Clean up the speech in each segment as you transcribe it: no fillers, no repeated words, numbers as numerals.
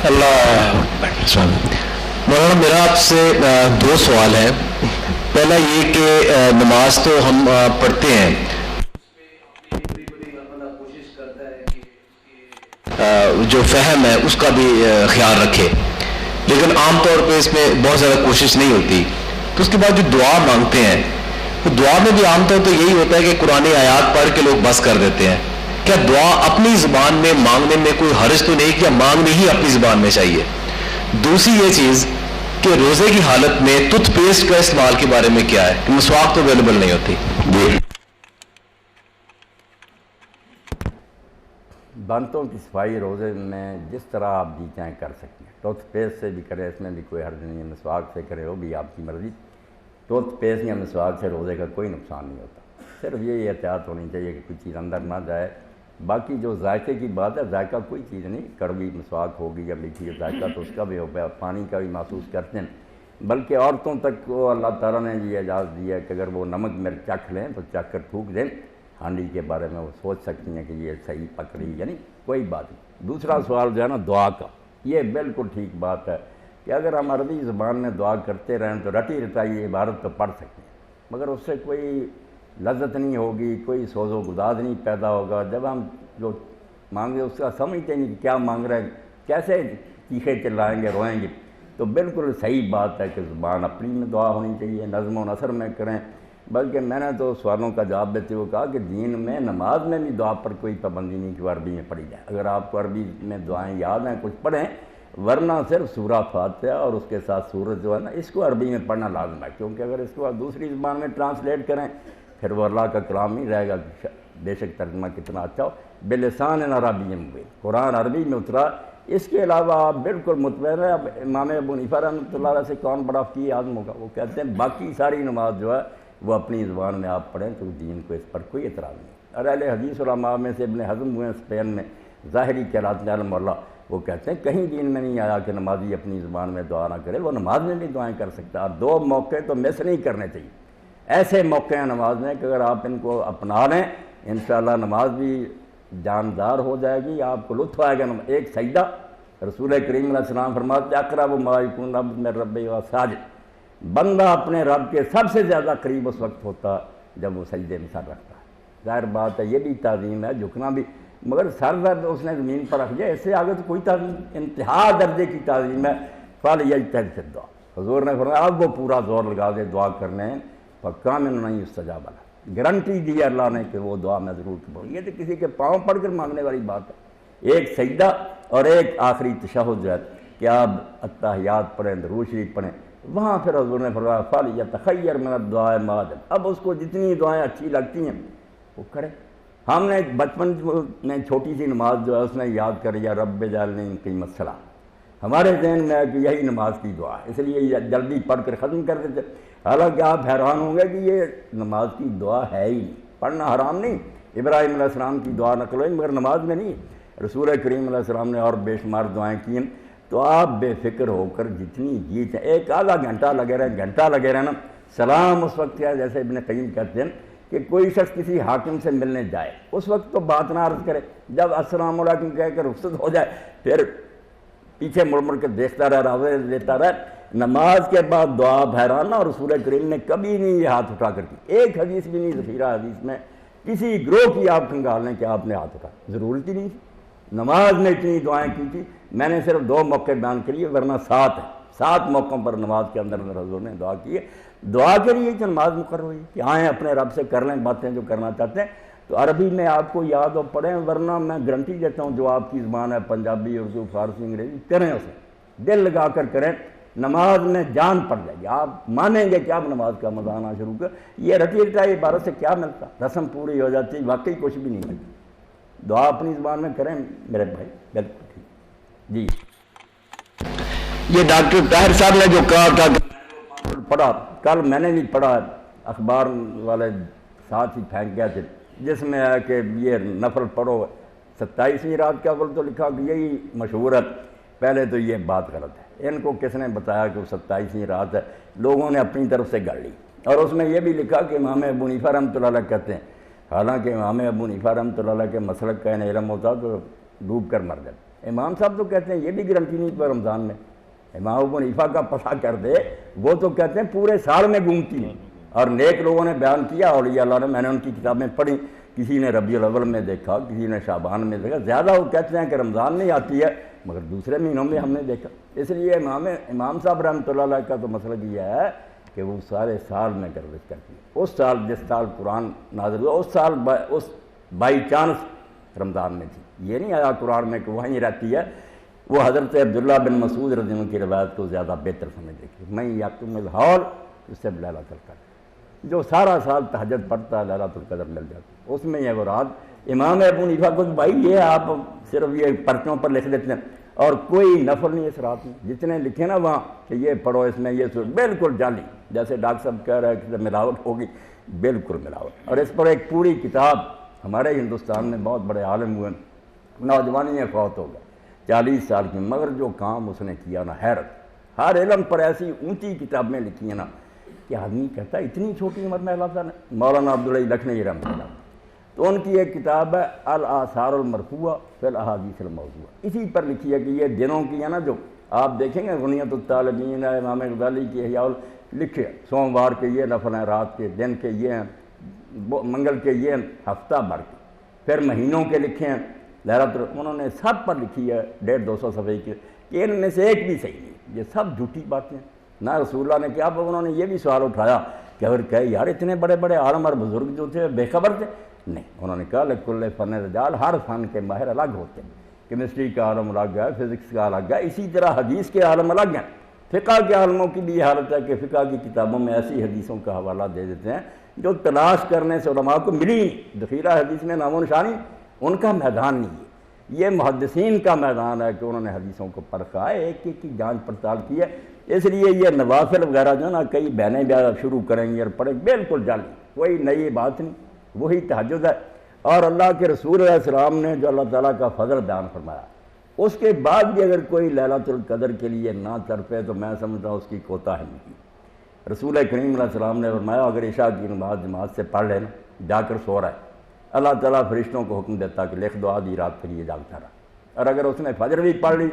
اللہ اکبر۔ مولانا میرا آپ سے دو سوال ہے۔ پہلا یہ کہ نماز تو ہم پڑھتے ہیں، جو فہم ہے اس کا بھی خیال رکھے، لیکن عام طور پہ اس میں بہت زیادہ کوشش نہیں ہوتی، تو اس کے بعد جو دعا مانگتے ہیں تو دعا میں بھی عام طور پہ یہی ہوتا ہے کہ قرآن آیات پڑھ کے لوگ بس کر دیتے ہیں۔ کیا دعا اپنی زبان میں مانگنے میں کوئی حرج تو نہیں، کیا مانگنی ہی اپنی زبان میں چاہیے؟ دوسری یہ چیز کہ روزے کی حالت میں ٹوتھ پیسٹ کا استعمال کے بارے میں کیا ہے کہ مسواک تو اویلیبل نہیں ہوتی؟ جی دانتوں کی صفائی روزے میں جس طرح آپ جی چاہیں کر سکتے ہیں، ٹوتھ پیسٹ سے بھی کریں، اس میں بھی کوئی حرج نہیں ہے، مسواک سے کرے وہ بھی آپ کی مرضی۔ ٹوتھ پیسٹ یا مسواک سے روزے کا کوئی نقصان نہیں ہوتا، صرف یہی احتیاط ہونی چاہیے کہ کوئی چیز اندر نہ جائے۔ باقی جو ذائقے کی بات ہے، ذائقہ کوئی چیز نہیں، کڑوی مسواک ہوگی یا میٹھی، ذائقہ تو اس کا بھی ہو گیا، پانی کا بھی محسوس کرتے ہیں۔ بلکہ عورتوں تک وہ اللہ تعالیٰ نے یہ اجازت دی ہے کہ اگر وہ نمک مرچ چکھ لیں تو چکھ کر تھوک دیں، ہانڈی کے بارے میں وہ سوچ سکتی ہیں کہ یہ صحیح پکڑی، یعنی کوئی بات نہیں۔ دوسرا سوال جو ہے نا دعا کا، یہ بالکل ٹھیک بات ہے کہ اگر ہم عربی زبان میں دعا کرتے رہیں تو رٹی رٹائی عبارت تو پڑھ سکتے ہیں، مگر اس سے کوئی لذت نہیں ہوگی، کوئی سوز و گداز نہیں پیدا ہوگا۔ جب ہم جو مانگے اس کا سمجھتے نہیں کہ کیا مانگ رہے ہیں، کیسے چیخے چلائیں گے، روئیں گے، تو بالکل صحیح بات ہے کہ زبان اپنی میں دعا ہونی چاہیے، نظم و نثر میں کریں۔ بلکہ میں نے تو سوالوں کا جواب دیتے ہوئے کہا کہ دین میں نماز میں بھی دعا پر کوئی پابندی نہیں کہ وہ عربی میں پڑھی جائے۔ اگر آپ کو عربی میں دعائیں یاد ہیں کچھ پڑھیں، ورنہ صرف سورہ فاتحہ اور اس کے ساتھ سورت جو ہے نا اس کو عربی میں پڑھنا لازم ہے، کیونکہ اگر اس کو دوسری زبان میں ٹرانسلیٹ کریں پھر وہ اللہ کا کلام نہیں رہے گا، بے شک ترجمہ کتنا اچھا ہو۔ بلسان عربی مبین، قرآن عربی میں اترا۔ اس کے علاوہ آپ بالکل مطمئن ہیں، اب امام ابو حنیفہ رحمۃ اللہ علیہ سے کون بڑا فقیہ اعظم ہوگا، وہ کہتے ہیں باقی ساری نماز جو ہے وہ اپنی زبان میں آپ پڑھیں تو دین کو اس پر کوئی اعتراض نہیں۔ اور اہل حدیث علماء میں سے ابن حزم ہوئے اسپین میں، ظاہری کہلاتے ہیں علم اللہ، وہ کہتے ہیں کہیں دین میں نہیں آیا کہ نمازی اپنی زبان میں دعا نہ کرے، وہ نماز میں بھی دعائیں کر سکتا ہے۔ اور دو موقع تو مس نہیں کرنے چاہیے، ایسے موقع ہیں نماز میں کہ اگر آپ ان کو اپنا لیں انشاءاللہ نماز بھی جاندار ہو جائے گی، آپ کو لطف آئے گا۔ ایک سجدہ، رسول کریم علیہ السلام فرماتے ہیں اقرب ما یکون العبد من ربہ وہو ساجد، بندہ اپنے رب کے سب سے زیادہ قریب اس وقت ہوتا جب وہ سجدے میں سر رکھتا ہے۔ ظاہر بات ہے یہ بھی تعظیم ہے، جھکنا بھی، مگر سر درد اس نے زمین پر رکھ دیا، اس سے آگے تو کوئی تعظیم، انتہا درجے کی تعظیم ہے۔ فَلْيَجْتَهِدْ فِي الدُّعَاء، حضور نے فرمایا اب وہ پورا زور لگا دے دعا کرنے، فَكَامِلٌ أَن يُسْتَجَابَ لَهُ، گارنٹی دی اللہ نے کہ وہ دعا میں ضرور قبول۔ یہ تو کسی کے پاؤں پڑھ کر مانگنے والی بات ہے۔ ایک سجدہ اور ایک آخری تشہد جو ہے کہ آپ اتحیات پڑھیں، درود شریف پڑھیں، وہاں پھر حضور نے فرمایا فَلْيَتَخَيَّرْ مِنَ الدُّعَاءِ مَا عَجَبَ، اب اس کو جتنی دعائیں اچھی لگتی ہیں وہ کرے۔ ہم نے بچپن میں چھوٹی سی نماز جو ہے اس میں یاد کر یا رب اجعلنی مقیم الصلاۃ، ہمارے ذہن میں ہے کہ یہی نماز کی دعا ہے، اس لیے یہ جلدی پڑھ کر ختم کر دیتے۔ حالانکہ آپ حیران ہوں گے کہ یہ نماز کی دعا ہے ہی نہیں، پڑھنا حرام نہیں، ابراہیم علیہ السلام کی دعا نقل ہوئی مگر نماز میں نہیں۔ رسول کریم علیہ السلام نے اور بے شمار دعائیں کی ہیں، تو آپ بے فکر ہو کر جتنی جی چاہیں، ایک آدھا گھنٹہ لگے رہے، گھنٹہ لگے رہے نا، سلام اس وقت کیا، جیسے ابن قیم کہتے ہیں کہ کوئی شخص کسی حاکم سے ملنے جائے اس وقت تو بات نہ عرض کرے، جب السلام علیکم کہہ کر رخصت ہو جائے پھر پیچھے مڑ مڑ کے دیکھتا رہے، راوے لیتا رہے۔ نماز کے بعد دعا حیران، اور رسول کریم نے کبھی نہیں یہ ہاتھ اٹھا کر کی، ایک حدیث بھی نہیں ذخیرہ حدیث میں کسی گروہ کی آپ کھنگال لیں کہ آپ نے ہاتھ اٹھا، ضرورت ہی نہیں تھی۔ نماز میں اتنی دعائیں کی تھی، میں نے صرف 2 موقع بیان کریے ورنہ 7 ہیں، 7 موقعوں پر نماز کے اندر حضور نے دعا کی ہے۔ دعا کے لیے کہ نماز مقرر ہوئی کہ آئیں اپنے رب سے کر لیں باتیں جو کرنا چاہتے ہیں، تو عربی میں آپ کو یاد ہو پڑھیں، ورنہ میں گارنٹی دیتا ہوں جو آپ کی زبان ہے پنجابی، اردو، فارسی، انگریزی، کریں اسے دل لگا کر کریں، نماز میں جان پڑ جائے گی، آپ مانیں گے کہ آپ نماز کا مزہ آنا شروع کر۔ یہ رٹی رٹائی عبارت سے کیا ملتا، رسم پوری ہو جاتی، واقعی کچھ بھی نہیں ملتا۔ دعا اپنی زبان میں کریں میرے بھائی، بالکل ٹھیک۔ جی یہ ڈاکٹر طاہر صاحب نے جو کہا تھا پڑھا، کل میں نے بھی پڑھا، اخبار والے ساتھ ہی پھینک گیا تھے، جس میں ہے کہ یہ نفل پڑھو 27ویں رات کا اول تو لکھا کہ یہی مشہور ہے، پہلے تو یہ بات غلط ہے، ان کو کس نے بتایا کہ وہ 27ویں رات ہے، لوگوں نے اپنی طرف سے گڑھ لی، اور اس میں یہ بھی لکھا کہ امام ابو حنیفہ رحمۃ اللہ علیہ کہتے ہیں، حالانکہ امام ابو حنیفہ رحمۃ اللہ علیہ کے مسلک کا علم ہوتا تو ڈوب کر مر جاتے۔ امام صاحب تو کہتے ہیں یہ بھی گارنٹی نہیں کہ رمضان میں امام ابو حنیفہ کا پتہ کر دے، وہ تو کہتے ہیں پورے سال میں گھومتی ہیں۔ اور نیک لوگوں نے بیان کیا اولیاء اللہ نے، میں نے ان کی کتابیں پڑھی، کسی نے ربیع الاول میں دیکھا، کسی نے شعبان میں دیکھا، زیادہ وہ کہتے ہیں کہ رمضان میں آتی ہے، مگر دوسرے مہینوں میں ہم نے دیکھا۔ اس لیے امام صاحب رحمۃ اللہ علیہ کا تو مسئلہ یہ ہے کہ وہ سارے سال میں گردش کرتی ہے۔ اس سال جس سال قرآن نازل ہوا اس سال اس بائی چانس رمضان میں تھی، یہ نہیں آیا قرآن میں کہ وہیں رہتی ہے۔ وہ حضرت عبداللہ بن مسعود رضی اللہ عنہ کی روایت کو زیادہ بہتر سمجھ دیکھی، میں یقتم الحول اس سے لیلۃ القدر، جو سارا سال تہجد پڑھتا ہے لیلۃ القدر مل جاتی، اس میں یہ وہ رات۔ امام ابو حنیفہ کو بھائی یہ آپ صرف یہ پرچوں پر لکھ دیتے ہیں اور کوئی نفل نہیں اس رات میں، جتنے لکھے نا وہاں کہ یہ پڑھو اس میں یہ بالکل جعلی، جیسے ڈاکٹر صاحب کہہ رہے ہیں کہ ملاوٹ ہوگی، بالکل ملاوٹ۔ اور اس پر ایک پوری کتاب ہمارے ہندوستان میں بہت بڑے عالم ہوئے، نوجوانی میں فوت ہو گئے 40 سال کی، مگر جو کام اس نے کیا نا حیرت، ہر علم پر ایسی اونچی کتابیں لکھی ہیں نا کہ آدمی کہتا ہے اتنی چھوٹی عمر میں اللہ تعالیٰ نے۔ مولانا عبدالعزیز لکھنوی رحمۃ اللہ، تو ان کی ایک کتاب ہے الآثار المرفوعہ فی الاحادیث الموضوعہ، اسی پر لکھی ہے کہ یہ دنوں کی ہے نا، جو آپ دیکھیں گے غنیۃ الطالبین ہے، امام غزالی کی احیاء لکھے، سوموار کے یہ نفل ہیں، رات کے دن کے یہ ہیں، منگل کے یہ ہیں، ہفتہ بھر کے، پھر مہینوں کے لکھے ہیں، انہوں نے سب پر لکھی ہے 150-200 صفحے کی، کہ ان میں سے ایک بھی صحیح نہیں، یہ سب جھوٹی باتیں ہیں۔ نہ رسول اللہ نے کیا، انہوں نے یہ بھی سوال اٹھایا کہ اگر کہے یار اتنے بڑے بڑے عالم اور بزرگ جو تھے بے خبر تھے، نہیں، انہوں نے کہا لکل فن رجال، ہر فن کے ماہر الگ ہوتے ہیں، کیمسٹری کا عالم الگ ہے، فزکس کا الگ ہے، اسی طرح حدیث کے عالم الگ ہیں۔ فقہ کے عالموں کی بھی یہ حالت ہے کہ فقہ کی کتابوں میں ایسی حدیثوں کا حوالہ دے دیتے ہیں جو تلاش کرنے سے علماء کو ملی نہیں، ذخیرہ حدیث میں نام و نشانی، ان کا میدان نہیں ہے، یہ محدثین کا میدان ہے کہ انہوں نے حدیثوں کو پرکھا ہے، ایک ایک کی جانچ پڑتال کی ہے۔ اس لیے یہ نوافل وغیرہ جو نا کئی بہنیں بیاہ شروع کریں گے اور پڑھیں، بالکل جعلی، کوئی نئی بات نہیں، وہی تہجد ہے۔ اور اللہ کے رسول علیہ السلام نے جو اللہ تعالیٰ کا فضل بیان فرمایا، اس کے بعد بھی اگر کوئی لیلۃ القدر کے لیے نہ تڑپے تو میں سمجھتا ہوں اس کی کوتاہی نہیں۔ رسول کریم علیہ السلام نے فرمایا اگر عشاء کی نماز جماعت سے پڑھ لینا، جا کر سو رہا ہے، اللہ تعالیٰ فرشتوں کو حکم دیتا کہ لکھ دو آدھی رات کے لیے جاگتا رہا، اور اگر اس نے فجر بھی پڑھ لی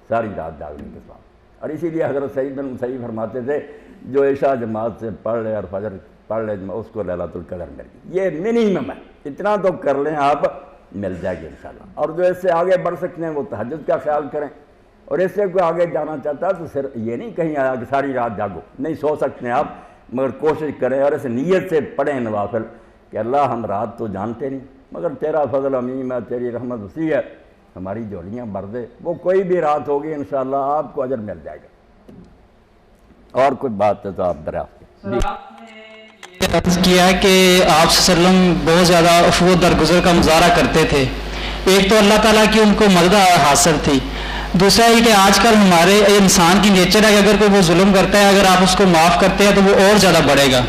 ساری رات جاگنے کے ساتھ۔ اور اسی لیے حضرت سعید بن مسیب فرماتے تھے جو عشاء جماعت سے پڑھ لے اور فجر پڑھ لے اس کو لیلۃ القدر مل گئی، یہ منیمم ہے، اتنا تو کر لیں آپ، مل جائے گی انشاءاللہ۔ اور جو اس سے آگے بڑھ سکتے ہیں وہ تہجد کا خیال کریں، اور اس سے کوئی آگے جانا چاہتا ہے تو صرف یہ نہیں کہیں آیا کہ ساری رات جاگو، نہیں، سو سکتے ہیں آپ، مگر کوشش کریں اور اس نیت سے پڑھیں نوافل کہ اللہ ہم رات تو جانتے نہیں، مگر تیرا فضل عمیم ہے، تیری رحمت وسیع ہے، ہماری جھولیاں بھر دے، وہ کوئی بھی رات ہوگی انشاءاللہ آپ کو اجر مل جائے گا۔ اور کوئی بات ہے تو آپ دریافت کریں۔ عرض کیا کہ آپ صلی اللہ علیہ وسلم بہت زیادہ عفو درگزر کا مظاہرہ کرتے تھے، ایک تو اللہ تعالیٰ کی ان کو مدد حاصل تھی، دوسرا یہ کہ آج کل ہمارے انسان کی نیچر ہے کہ اگر کوئی وہ ظلم کرتا ہے، اگر آپ اس کو معاف کرتے ہیں تو وہ اور زیادہ بڑھے گا،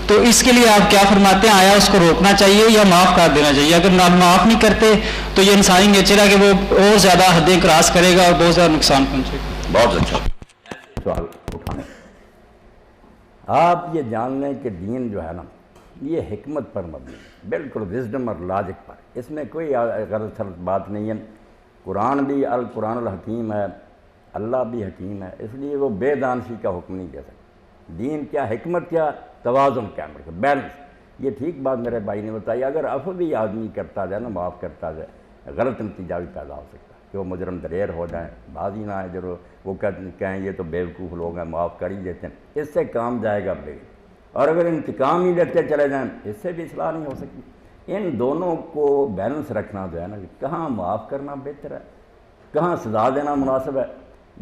تو اس کے لیے آپ کیا فرماتے ہیں؟ آیا اس کو روکنا چاہیے یا معاف کر دینا چاہیے؟ اگر معاف نہیں کرتے تو یہ انسانی نیچر ہے کہ وہ اور زیادہ حدیں کراس کرے گا اور بہت زیادہ نقصان پہنچے گا۔ بہت اچھا سوال اٹھانے، آپ یہ جان لیں کہ دین جو ہے نا یہ حکمت پر مبنی ہے، بالکل وزڈم اور لاجک پر، اس میں کوئی غلط بات نہیں ہے۔ قرآن بھی القرآن الحکیم ہے، اللہ بھی حکیم ہے، اس لیے وہ بے دانشی کا حکم نہیں دے سکتا۔ دین کیا، حکمت کیا، توازن کیا، بیلنس، یہ ٹھیک بات میرے بھائی نے بتائی۔ اگر عفو بھی آدمی کرتا جائے نا، معاف کرتا جائے، غلط نتیجہ بھی پیدا ہو سکتا ہے کہ وہ مجرم دلیر ہو جائیں، بعض ہی نہ ہے جو وہ کہیں یہ تو بیوقوف لوگ ہیں معاف کر ہی دیتے ہیں، اس سے کام جائے گا بے۔ اور اگر انتقام ہی لیتے چلے جائیں اس سے بھی اصلاح نہیں ہو سکتی۔ ان دونوں کو بیلنس رکھنا جو ہے نا، کہاں معاف کرنا بہتر ہے، کہاں سزا دینا مناسب ہے۔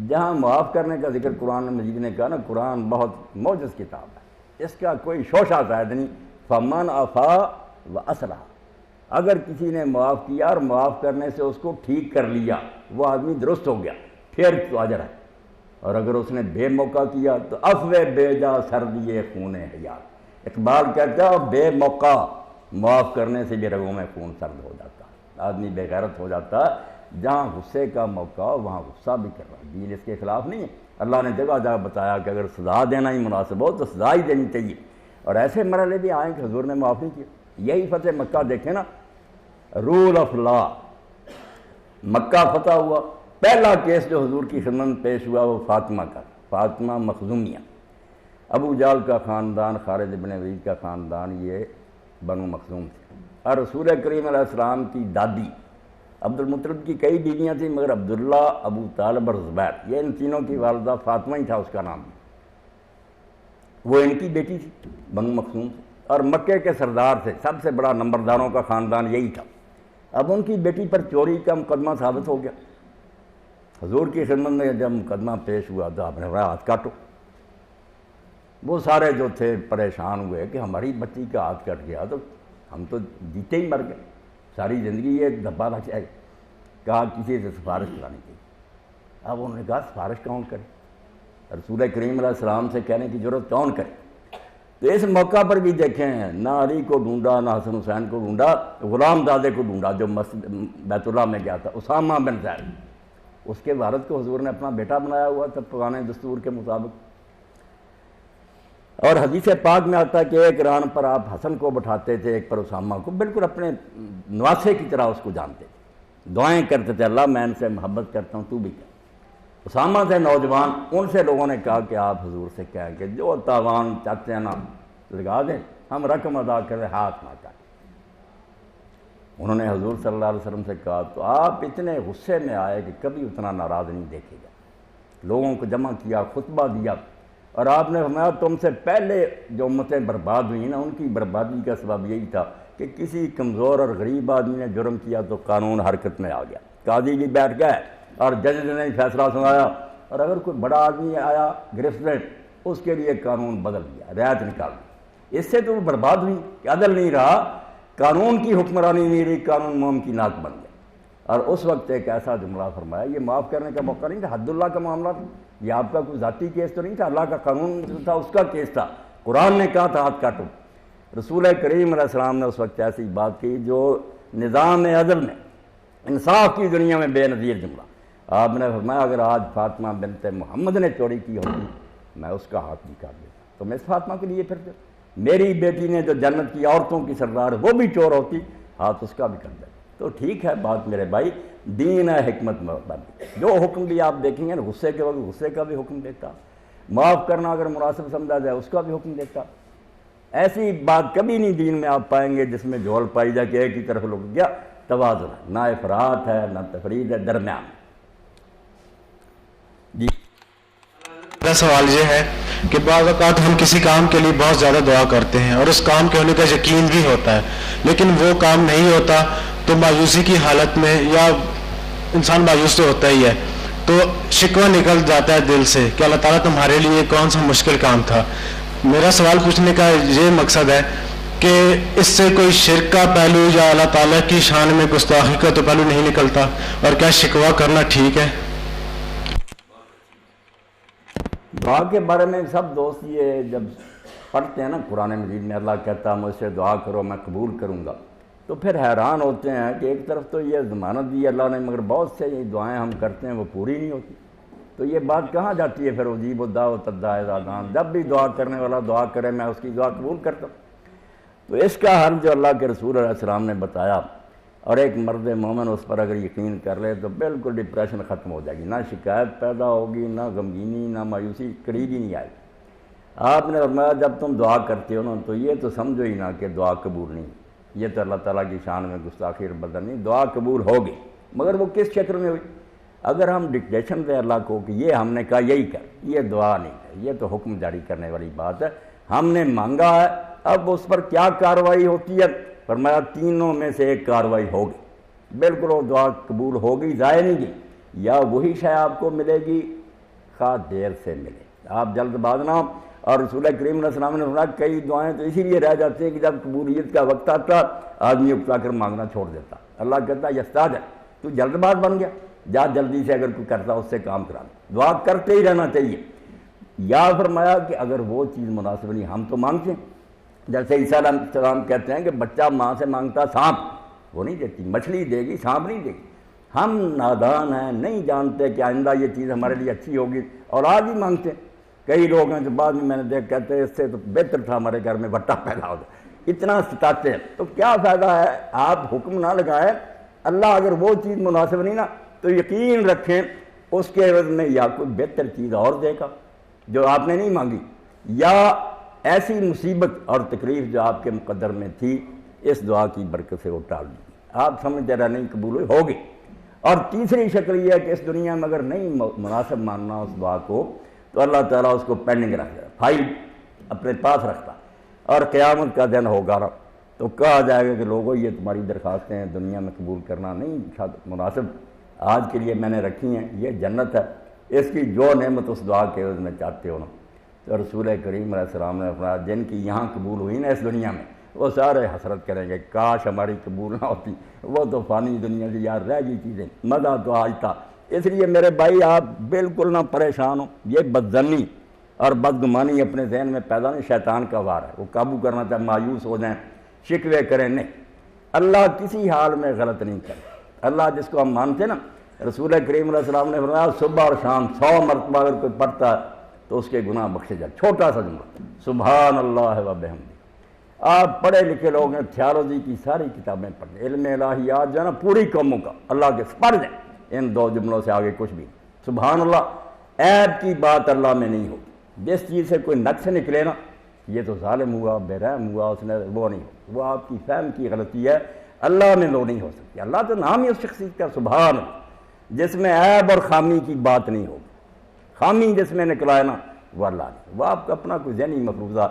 جہاں معاف کرنے کا ذکر قرآن مجید نے کہا نا، قرآن بہت معجز کتاب ہے، اس کا کوئی شوشہ زائد نہیں۔ فمن عفا و اصلح، اگر کسی نے معاف کیا اور معاف کرنے سے اس کو ٹھیک کر لیا، وہ آدمی درست ہو گیا، پھر تو اجر ہے۔ اور اگر اس نے بے موقع کیا تو عفو بے جا سر دیے خون حیات۔ اقبال کہتا ہے بے موقع معاف کرنے سے بھی رگوں میں خون سرد ہو جاتا، آدمی بے غیرت ہو جاتا۔ جہاں غصے کا موقع ہو وہاں غصہ بھی کر رہا ہے، دین اس کے خلاف نہیں ہے۔ اللہ نے جگہ جگہ بتایا کہ اگر سزا دینا ہی مناسب ہو تو سزا ہی دینی چاہیے، اور ایسے مرحلے بھی آئیں کہ حضور نے معاف نہیں کیا۔ یہی فتح مکہ دیکھیں نا، رول آف لا، مکہ فتح ہوا، پہلا کیس جو حضور کی خدمت میں پیش ہوا وہ فاطمہ کا، فاطمہ مخزومیہ، ابو جہل کا خاندان، خالد بن ولید کا خاندان، یہ بنو مخزوم تھے۔ اور رسول کریم علیہ السلام کی دادی عبد المطلب کی کئی بیویاں تھیں، مگر عبداللہ، ابو طالب اور زبیر، یہ ان تینوں کی والدہ فاطمہ ہی تھا اس کا نام، وہ ان کی بیٹی تھی، بنو مخزوم تھی، اور مکے کے سردار تھے، سب سے بڑا نمبرداروں کا خاندان یہی تھا۔ اب ان کی بیٹی پر چوری کا مقدمہ ثابت ہو گیا۔ حضور کی خدمت میں جب مقدمہ پیش ہوا تو آپ نے فرمایا ہاتھ کاٹو۔ وہ سارے جو تھے پریشان ہوئے کہ ہماری بچی کا ہاتھ کٹ گیا تو ہم تو جیتے ہی مر گئے، ساری زندگی یہ دھبا لگ جائے۔ کہا کسی سے سفارش کرانی چاہیے۔ اب انہوں نے کہا سفارش کون کرے، رسول کریم علیہ السلام سے کہنے کی ضرورت کون کرے؟ تو اس موقع پر بھی دیکھیں، نہ علی کو ڈھونڈا، نہ حسن حسین کو ڈھونڈا، غلام زادے کو ڈھونڈا جو مسجد بیت اللہ میں گیا تھا، اسامہ بن زید، اس کے والد کو حضور نے اپنا بیٹا بنایا ہوا تھا پرانے دستور کے مطابق۔ اور حدیث پاک میں آتا ہے کہ ایک ران پر آپ حسن کو بٹھاتے تھے، ایک پر اسامہ کو، بالکل اپنے نواسے کی طرح اس کو جانتے تھے، دعائیں کرتے تھے، اللہ میں ان سے محبت کرتا ہوں تو بھی کر۔ اسامہ سے نوجوان، ان سے لوگوں نے کہا کہ آپ حضور سے کہیں کہ جو تاوان چاہتے ہیں نا لگا دیں، ہم رقم ادا کریں، ہاتھ نہ کاٹیں۔ انہوں نے حضور صلی اللہ علیہ وسلم سے کہا تو آپ اتنے غصے میں آئے کہ کبھی اتنا ناراض نہیں دیکھے گا۔ لوگوں کو جمع کیا، خطبہ دیا، اور آپ نے فرمایا تم سے پہلے جو امتیں برباد ہوئی نا ان کی بربادی کا سبب یہی تھا کہ کسی کمزور اور غریب آدمی نے جرم کیا تو قانون حرکت میں آ گیا، قاضی بھی بیٹھ گئے اور جج نے فیصلہ سنایا، اور اگر کوئی بڑا آدمی آیا گرفت میں اس کے لیے قانون بدل دیا، رعایت نکال دی۔ اس سے تو برباد ہوئی کہ عدل نہیں رہا، قانون کی حکمرانی نہیں رہی، قانون ممکنات بن گئے۔ اور اس وقت ایک ایسا جملہ فرمایا، یہ معاف کرنے کا موقع نہیں تھا، حد اللہ کا معاملہ تھا، یہ آپ کا کوئی ذاتی کیس تو نہیں تھا، اللہ کا قانون تھا، اس کا کیس تھا، قرآن نے کہا تھا ہاتھ کاٹو۔ رسول کریم علیہ السلام نے اس وقت ایسی بات کی جو نظام عدل میں، انصاف کی دنیا میں بے نظیر جملہ۔ آپ نے فرمایا اگر آج فاطمہ بنت محمد نے چوری کی ہوتی میں اس کا ہاتھ بھی کاٹ دیتا، تو میں اس فاطمہ کے لیے پھر میری بیٹی نے جو جنت کی عورتوں کی سردار وہ بھی چور ہوتی، ہاتھ اس کا بھی کر دیتا۔ تو ٹھیک ہے بات میرے بھائی، دین ہے حکمت مبنی، جو حکم بھی آپ دیکھیں گے نا غصے کے وقت غصے کا بھی حکم دیتا، معاف کرنا اگر مناسب سمجھا جائے اس کا بھی حکم دیتا۔ ایسی بات کبھی نہیں دین میں آپ پائیں گے جس میں جھول پائی جائے کہ ایک ہی طرف لوگ گیا، توازن ہے، نہ افراط ہے نہ تفرید ہے، درمیان۔ جی میرا سوال یہ ہے کہ بعض اوقات ہم کسی کام کے لیے بہت زیادہ دعا کرتے ہیں اور اس کام کے ہونے کا یقین بھی ہوتا ہے، لیکن وہ کام نہیں ہوتا تو مایوسی کی حالت میں، یا انسان مایوس تو ہوتا ہی ہے، تو شکوہ نکل جاتا ہے دل سے کہ اللہ تعالیٰ تمہارے لیے کون سا مشکل کام تھا۔ میرا سوال پوچھنے کا یہ مقصد ہے کہ اس سے کوئی شرک کا پہلو یا اللہ تعالیٰ کی شان میں گستاخی کا تو پہلو نہیں نکلتا، اور کیا شکوہ کرنا ٹھیک ہے؟ دعا کے بارے میں سب دوست یہ جب پڑھتے ہیں نا قرآن مجید میں اللہ کہتا ہے مجھ سے دعا کرو میں قبول کروں گا، تو پھر حیران ہوتے ہیں کہ ایک طرف تو یہ ضمانت دی اللہ نے، مگر بہت سے یہ دعائیں ہم کرتے ہیں وہ پوری نہیں ہوتی، تو یہ بات کہاں جاتی ہے پھر اجیب الدعوۃ الداعی اذا دعان، جب بھی دعا کرنے والا دعا کرے میں اس کی دعا قبول کرتا ہوں۔ تو اس کا حل جو اللہ کے رسول علیہ السلام نے بتایا، اور ایک مرد مومن اس پر اگر یقین کر لے تو بالکل ڈپریشن ختم ہو جائے گی، نہ شکایت پیدا ہوگی، نہ غمگینی، نہ مایوسی قریب ہی نہیں آئے گی۔ آپ نے فرمایا جب تم دعا کرتے ہو نا تو یہ تو سمجھو ہی نہ کہ دعا قبول نہیں، یہ تو اللہ تعالیٰ کی شان میں گستاخی اور بدل نہیں، دعا قبول ہوگی، مگر وہ کس شکل میں ہوئی؟ اگر ہم ڈکٹیشن دیں اللہ کو کہ یہ ہم نے کہا یہی کر، یہ دعا نہیں ہے، یہ تو حکم جاری کرنے والی بات ہے، ہم نے مانگا ہے، اب اس پر کیا کارروائی ہوتی ہے؟ فرمایا تینوں میں سے ایک کارروائی ہوگی، بالکل وہ دعا قبول ہوگی، ضائع نہیں گئی، یا وہی شے آپ کو ملے گی خواہ دیر سے ملے، آپ جلد باز نہ ہو۔ اور رسول کریم علیہ السلام نے فرمایا کئی دعائیں تو اسی لیے رہ جاتی ہیں کہ جب قبولیت کا وقت آتا آدمی اکتا کر مانگنا چھوڑ دیتا، اللہ کہتا ہے یستاد ہے تو جلد باز بن گیا، جا جلدی سے اگر کوئی کرتا اس سے کام کرا لے، دعا کرتے ہی رہنا چاہیے۔ یا فرمایا کہ اگر وہ چیز مناسب نہیں، ہم تو مانگتے ہیں، جیسے عیسیٰ علیہ السلام کہتے ہیں کہ بچہ ماں سے مانگتا سانپ وہ نہیں دیتی، مچھلی دے گی سانپ نہیں دے گی، ہم نادان ہیں، نہیں جانتے کہ آئندہ یہ چیز ہمارے لیے اچھی ہوگی اور آج ہی مانگتے ہیں۔ کئی لوگ ہیں جو بعد میں نے دیکھ کہتے ہیں اس سے تو بہتر تھا ہمارے گھر میں بٹا پیدا ہو جائے، اتنا ستاتے ہیں، تو کیا فائدہ ہے؟ آپ حکم نہ لگائیں، اللہ اگر وہ چیز مناسب نہیں نا تو یقین رکھیں اس کے عوض میں یا کوئی بہتر چیز اور دے گا جو آپ نے نہیں مانگی، یا ایسی مصیبت اور تکلیف جو آپ کے مقدر میں تھی اس دعا کی برکت سے وہ ٹال دی، آپ سمجھتے رہے نہیں قبول ہوئی ہوگی۔ اور تیسری شکل یہ ہے کہ اس دنیا میں اگر نہیں مناسب ماننا اس دعا کو تو اللہ تعالیٰ اس کو پینڈنگ رکھ دے، فائل اپنے پاس رکھتا، اور قیامت کا دن ہوگا نا تو کہا جائے گا کہ لوگوں یہ تمہاری درخواستیں ہیں دنیا میں قبول کرنا نہیں مناسب آج کے لیے میں نے رکھی ہیں، یہ جنت ہے، اس کی جو نعمت اس دعا کے عوض میں چاہتے ہو نا، تو رسول کریم علیہ السلام نے فرمایا جن کی یہاں قبول ہوئی نا اس دنیا میں وہ سارے حسرت کریں گے کاش ہماری قبول نہ ہوتی، وہ تو فانی دنیا سے یار رہ گئی چیزیں، مزہ تو آج تھا۔ اس لیے میرے بھائی آپ بالکل نہ پریشان ہو، یہ بدظنی اور بدگمانی اپنے ذہن میں پیدا نہیں، شیطان کا وار ہے، وہ قابو کرنا چاہے مایوس ہو جائیں شکوے کریں، نہیں، اللہ کسی حال میں غلط نہیں کرے۔ اللہ جس کو ہم مانتے نا، رسول کریم علیہ السلام نے فرمایا صبح اور شام 100 مرتبہ اگر کوئی پڑھتا ہے تو اس کے گناہ بخشے جائے، چھوٹا سا جملہ سبحان اللہ و بحمدہ۔ آپ پڑھے لکھے لوگ ہیں، تھیالوجی کی ساری کتابیں پڑھیں، علم الہیات جو ہے نا پوری قوموں کا اللہ کے پڑھ دیں، ان 2 جملوں سے آگے کچھ بھی سبحان اللہ۔ عیب کی بات اللہ میں نہیں ہوگی، جس چیز سے کوئی نقص نکلے نا یہ تو ظالم ہوا بے رحم ہوا اس نے، وہ نہیں ہو، وہ آپ کی فہم کی غلطی ہے، اللہ میں وہ نہیں ہو سکتی۔ اللہ تو نام ہی اس شخصیت کا سبحان اللہ جس میں عیب اور خامی کی بات نہیں ہوگی، خامی جس میں نکلا ہے نا وہ اللہ نے، وہ آپ کا اپنا کوئی ذہنی مفروضہ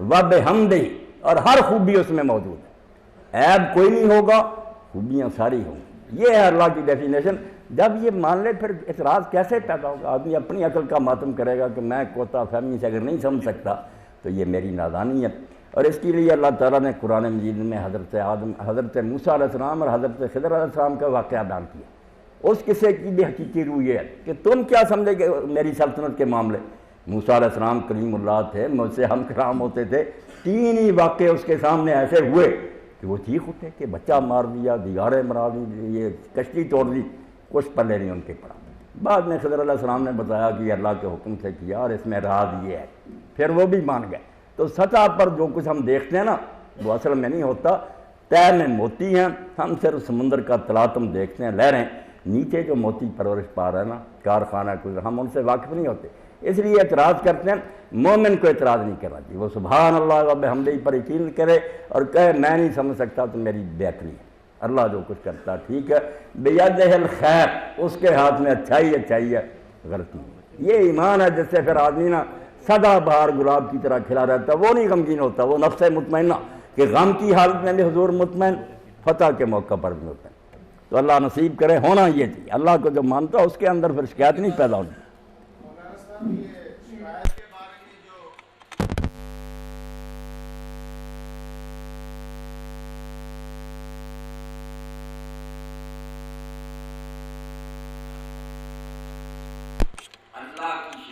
وبحمدہ، اور ہر خوبی اس میں موجود ہے، عیب کوئی نہیں ہوگا، خوبیاں ساری ہوں گی، یہ ہے اللہ کی ڈیفینیشن۔ جب یہ مان لے پھر اعتراض کیسے پیدا ہوگا؟ آدمی اپنی عقل کا ماتم کرے گا کہ میں کوتا فہمی سے اگر نہیں سمجھ سکتا تو یہ میری نادانی ہے۔ اور اس کے لیے اللہ تعالیٰ نے قرآن مجید میں حضرت موسیٰ علیہ السلام اور حضرت خضر علیہ السلام کا واقعہ بیان کیا۔ اس قصے کی بھی حقیقی روح یہ ہے کہ تم کیا سمجھے کہ میری سلطنت کے معاملے، موسیٰ علیہ السلام کلیم اللہ تھے، مجھ سے ہم کلام ہوتے تھے، 3 ہی واقعے اس کے سامنے ایسے ہوئے کہ وہ چیخ اٹھے کہ بچہ مار دیا، دیواریں مرا دی، یہ کشتی توڑ دی، کچھ پلے نہیں ان کے پڑا۔ بعد میں خضر علیہ السلام نے بتایا کہ یہ اللہ کے حکم سے کیا اور اس میں راز یہ ہے، پھر وہ بھی مان گئے۔ تو سطح پر جو کچھ ہم دیکھتے ہیں نا وہ اصل میں نہیں ہوتا، طے میں موتی ہیں، ہم صرف سمندر کا تلاطم دیکھتے ہیں، لہریں، نیچے جو موتی پرورش پا رہے ہیں نا کارخانہ کوئی، ہم ان سے واقف نہیں ہوتے، اس لیے اعتراض کرتے ہیں۔ مومن کو اعتراض نہیں کرنا چاہیے، وہ سبحان اللہ و بحمدہ پر یقین کرے اور کہے میں نہیں سمجھ سکتا تو میری بہتری ہے، اللہ جو کچھ کرتا ٹھیک ہے، بیدہ الخیر، اس کے ہاتھ میں اچھائی ہے، غلطی ہے۔ یہ ایمان ہے جس سے پھر آدمی نا سدا بہار گلاب کی طرح کھلا رہتا ہے، وہ نہیں غمگین ہوتا، وہ نفس مطمئنہ کہ غم کی حالت میں بھی حضور مطمئن، فتح کے موقع پر بھی مطمئن۔ تو اللہ نصیب کرے، ہونا یہ چاہیے، اللہ کو جو مانتا ہے اس کے اندر پھر شکایت نہیں پیدا ہونی۔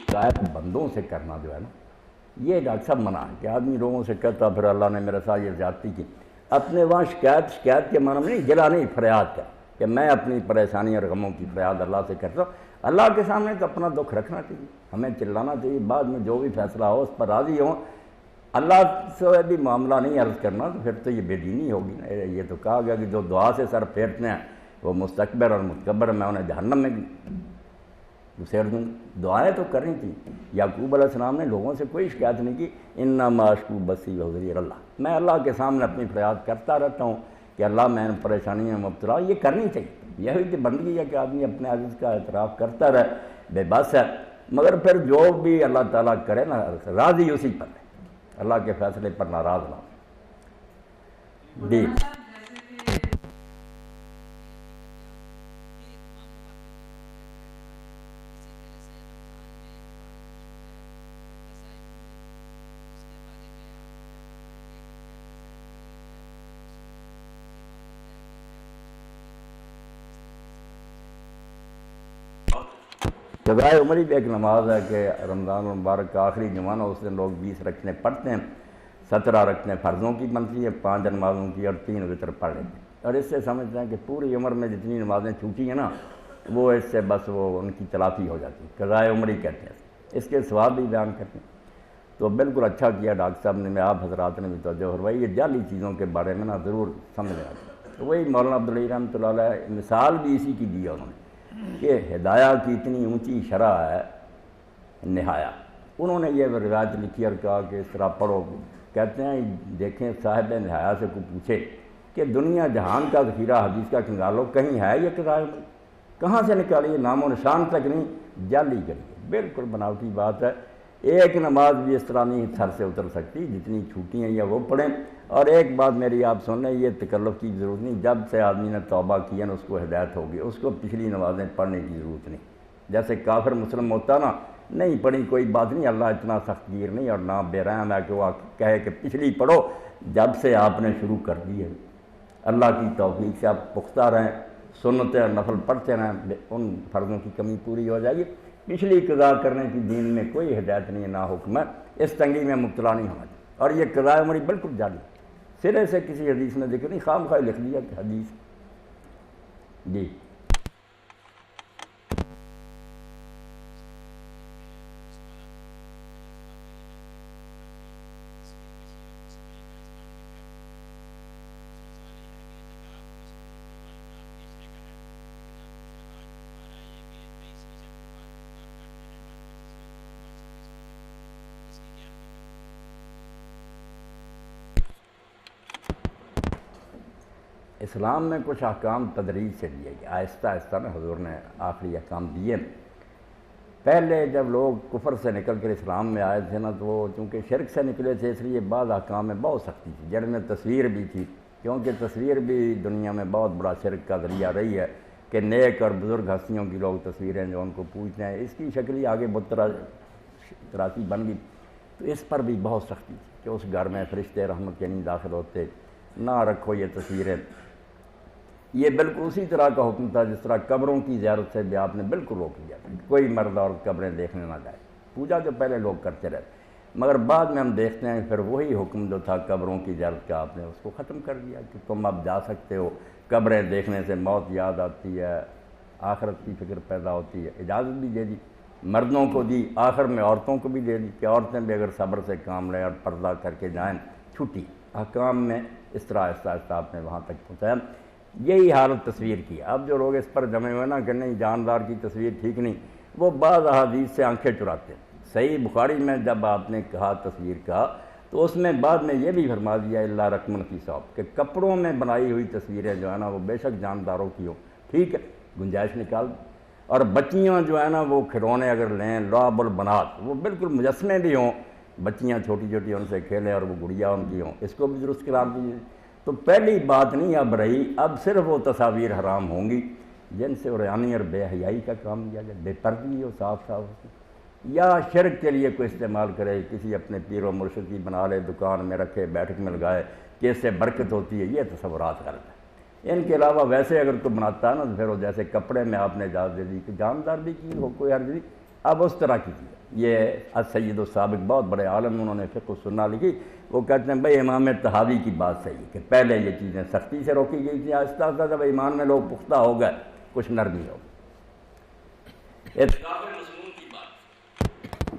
شکایت بندوں سے کرنا جو ہے نا یہ ڈاکٹر صاحب منع ہے کہ آدمی لوگوں سے کہتا پھر اللہ نے میرے ساتھ یہ زیادتی کی، اپنے وہاں شکایت کے معنی میں نہیں، گلا نہیں، فریاد کر کہ میں اپنی پریشانی اور غموں کی فریاد اللہ سے کرتا ہوں۔ اللہ کے سامنے تو اپنا دکھ رکھنا چاہیے، ہمیں چلانا چاہیے، بعد میں جو بھی فیصلہ ہو اس پر راضی ہوں، اللہ سے بھی معاملہ نہیں عرض کرنا تو پھر تو یہ بے دینی ہوگی نا۔ یہ تو کہا گیا کہ جو دعا سے سر پھیرتے ہیں وہ مستکبر اور متکبر، میں انہیں جہنم میں گھسیڑ دوں۔ دعائیں تو کرنی تھیں، یعقوب علیہ السلام نے لوگوں سے کوئی شکایت نہیں کی، انما اشکو بثی وحزنی اللہ، میں اللہ کے سامنے اپنی فریاد کرتا رہتا ہوں کہ اللہ میں ان پریشانیوں میں مبتلا، یہ کرنی چاہیے، یہی کہ بندگی ہے کہ آدمی اپنے عجز کا اعتراف کرتا رہے، بے بس ہے، مگر پھر جو بھی اللہ تعالیٰ کرے نا راضی اسی پر ہے، اللہ کے فیصلے پر ناراض نہ جی۔ قضائے عمری بھی ایک نماز ہے کہ رمضان المبارک کا آخری جمعہ اس دن لوگ 20 رکعتیں پڑھتے ہیں، 17 رکعتیں فرضوں کی بنتی ہیں، 5 نمازوں کی اور 3 وتر پڑھ لیتے ہیں، اور اس سے سمجھتے ہیں کہ پوری عمر میں جتنی نمازیں چھوٹی ہیں نا وہ اس سے بس وہ ان کی تلافی ہو جاتی ہے، قضائے عمری کہتے ہیں، اس کے ثواب بھی بیان کرتے ہیں۔ تو بالکل اچھا کیا ڈاکٹر صاحب نے، آپ حضرات نے بھی توجہ فرمائی، یہ جعلی چیزوں کے بارے میں نا ضرور سمجھ آتی ہے۔ تو وہی مولانا عبدالعلی رحمۃ اللہ علیہ مثال بھی اسی کی دی ہے انہوں نے کہ ہدایہ کی اتنی اونچی شرح ہے نہایا. انہوں نے یہ روایت لکھی اور کہا کہ اس طرح پڑھو. کہتے ہیں دیکھیں صاحب نہایا سے کوئی پوچھے کہ دنیا جہان کا ذخیرہ حدیث کا کنگالو کہیں ہے یہ قضائے عمری؟ کہاں سے نکالیے؟ نام و نشان تک نہیں، جعلی کریے. بالکل بناوٹی بات ہے. ایک نماز بھی اس طرح نہیں سر سے اتر سکتی، جتنی چھوٹی ہیں یا وہ پڑھیں. اور ایک بات میری آپ سن لیں، یہ تکلف کی ضرورت نہیں. جب سے آدمی نے توبہ کیا نا اس کو ہدایت ہوگی، اس کو پچھلی نمازیں پڑھنے کی ضرورت نہیں. جیسے کافر مسلم ہوتا نا، نہیں پڑھی کوئی بات نہیں، اللہ اتنا سخت گیر نہیں اور نہ بے رحم ہے کہ وہ کہے کہ پچھلی پڑھو. جب سے آپ نے شروع کر دی ہے، اللہ کی توفیق سے آپ پختہ رہیں، سنت اور نفل پڑھتے رہیں، ان فرضوں کی کمی پوری ہو جائے گی. پچھلی قضا کرنے کی دین میں کوئی ہدایت نہیں ہے، نہ حکم ہے. اس تنگی میں مبتلا نہیں ہونا چاہیے. اور یہ قضاء عمری بالکل جعلی، سرے سے کسی حدیث میں ذکر نہیں، خام خواہ لکھ دیا کہ حدیث. جی اسلام میں کچھ احکام تدریج سے دیے گئے، آہستہ آہستہ میں حضور نے آخری احکام دیے. پہلے جب لوگ کفر سے نکل کر اسلام میں آئے تھے نا، تو وہ چونکہ شرک سے نکلے تھے، اس لیے بعض احکام میں بہت سختی تھی، جن میں تصویر بھی تھی. کیونکہ تصویر بھی دنیا میں بہت بڑا شرک کا ذریعہ رہی ہے کہ نیک اور بزرگ ہستیوں کی لوگ تصویریں جو ان کو پوچھتے ہیں، اس کی شکل ہی آگے بت تراسی بن گئی. تو اس پر بھی بہت سختی تھی کہ اس گھر میں فرشتے رحمت کے نہیں داخل ہوتے، نہ رکھو یہ تصویریں. یہ بالکل اسی طرح کا حکم تھا جس طرح قبروں کی زیارت سے بھی آپ نے بالکل روک دیا، کوئی مرد اور قبریں دیکھنے نہ جائے. پوجا جو پہلے لوگ کرتے رہتے، مگر بعد میں ہم دیکھتے ہیں پھر وہی حکم جو تھا قبروں کی زیارت کا، آپ نے اس کو ختم کر دیا کہ تم اب جا سکتے ہو. قبریں دیکھنے سے موت یاد آتی ہے، آخرت کی فکر پیدا ہوتی ہے. اجازت بھی دے دی، مردوں کو دی، آخر میں عورتوں کو بھی دے دی کہ عورتیں بھی اگر صبر سے کام لیں اور پردہ کر کے جائیں. چھٹی احکام میں اس طرح آہستہ آہستہ آپ نے وہاں تک پہنچایا. یہی حالت تصویر کی ہے. اب جو لوگ اس پر جمے ہوئے نا کہ نہیں جاندار کی تصویر ٹھیک نہیں، وہ بعض احادیث سے آنکھیں چراتے ہیں. صحیح بخاری میں جب آپ نے کہا تصویر کا، تو اس میں بعد میں یہ بھی فرما دیا اللہ رقمن کی صاحب کہ کپڑوں میں بنائی ہوئی تصویریں جو ہے نا وہ بے شک جانداروں کی ہوں، ٹھیک ہے، گنجائش نکال. اور بچیاں جو ہے نا وہ کھلونے اگر لیں لعب البنات، وہ بالکل مجسمے بھی ہوں، بچیاں چھوٹی چھوٹی ان سے کھیلیں اور وہ گڑیا ان کی ہوں، اس کو بھی درست قرار دیجیے. تو پہلی بات نہیں اب رہی، اب صرف وہ تصاویر حرام ہوں گی جن سے عریانی اور بے حیائی کا کام کیا جائے، بے پردگی ہو، صاف صاف ہو، یا شرک کے لیے کوئی استعمال کرے، کسی اپنے پیر و مرشد کی بنا لے، دکان میں رکھے، بیٹھک میں لگائے کہ اس سے برکت ہوتی ہے. یہ تصورات غلط ہے. ان کے علاوہ ویسے اگر کوئی بناتا ہے نا تو پھر وہ جیسے کپڑے میں آپ نے اجازت دے دی کہ جاندار بھی کی ہو، کوئی حرج نہیں، اب اس طرح کی چیز. یہ السید السابق بہت بڑے عالم انہوں نے فقہ و سنہ لکھی، وہ کہتے ہیں بھائی امام طحاوی کی بات صحیح ہے کہ پہلے یہ چیزیں سختی سے روکی گئی تھیں، آہستہ آہستہ جب ایمان میں لوگ پختہ ہو گئے کچھ نرمی ہو گئی.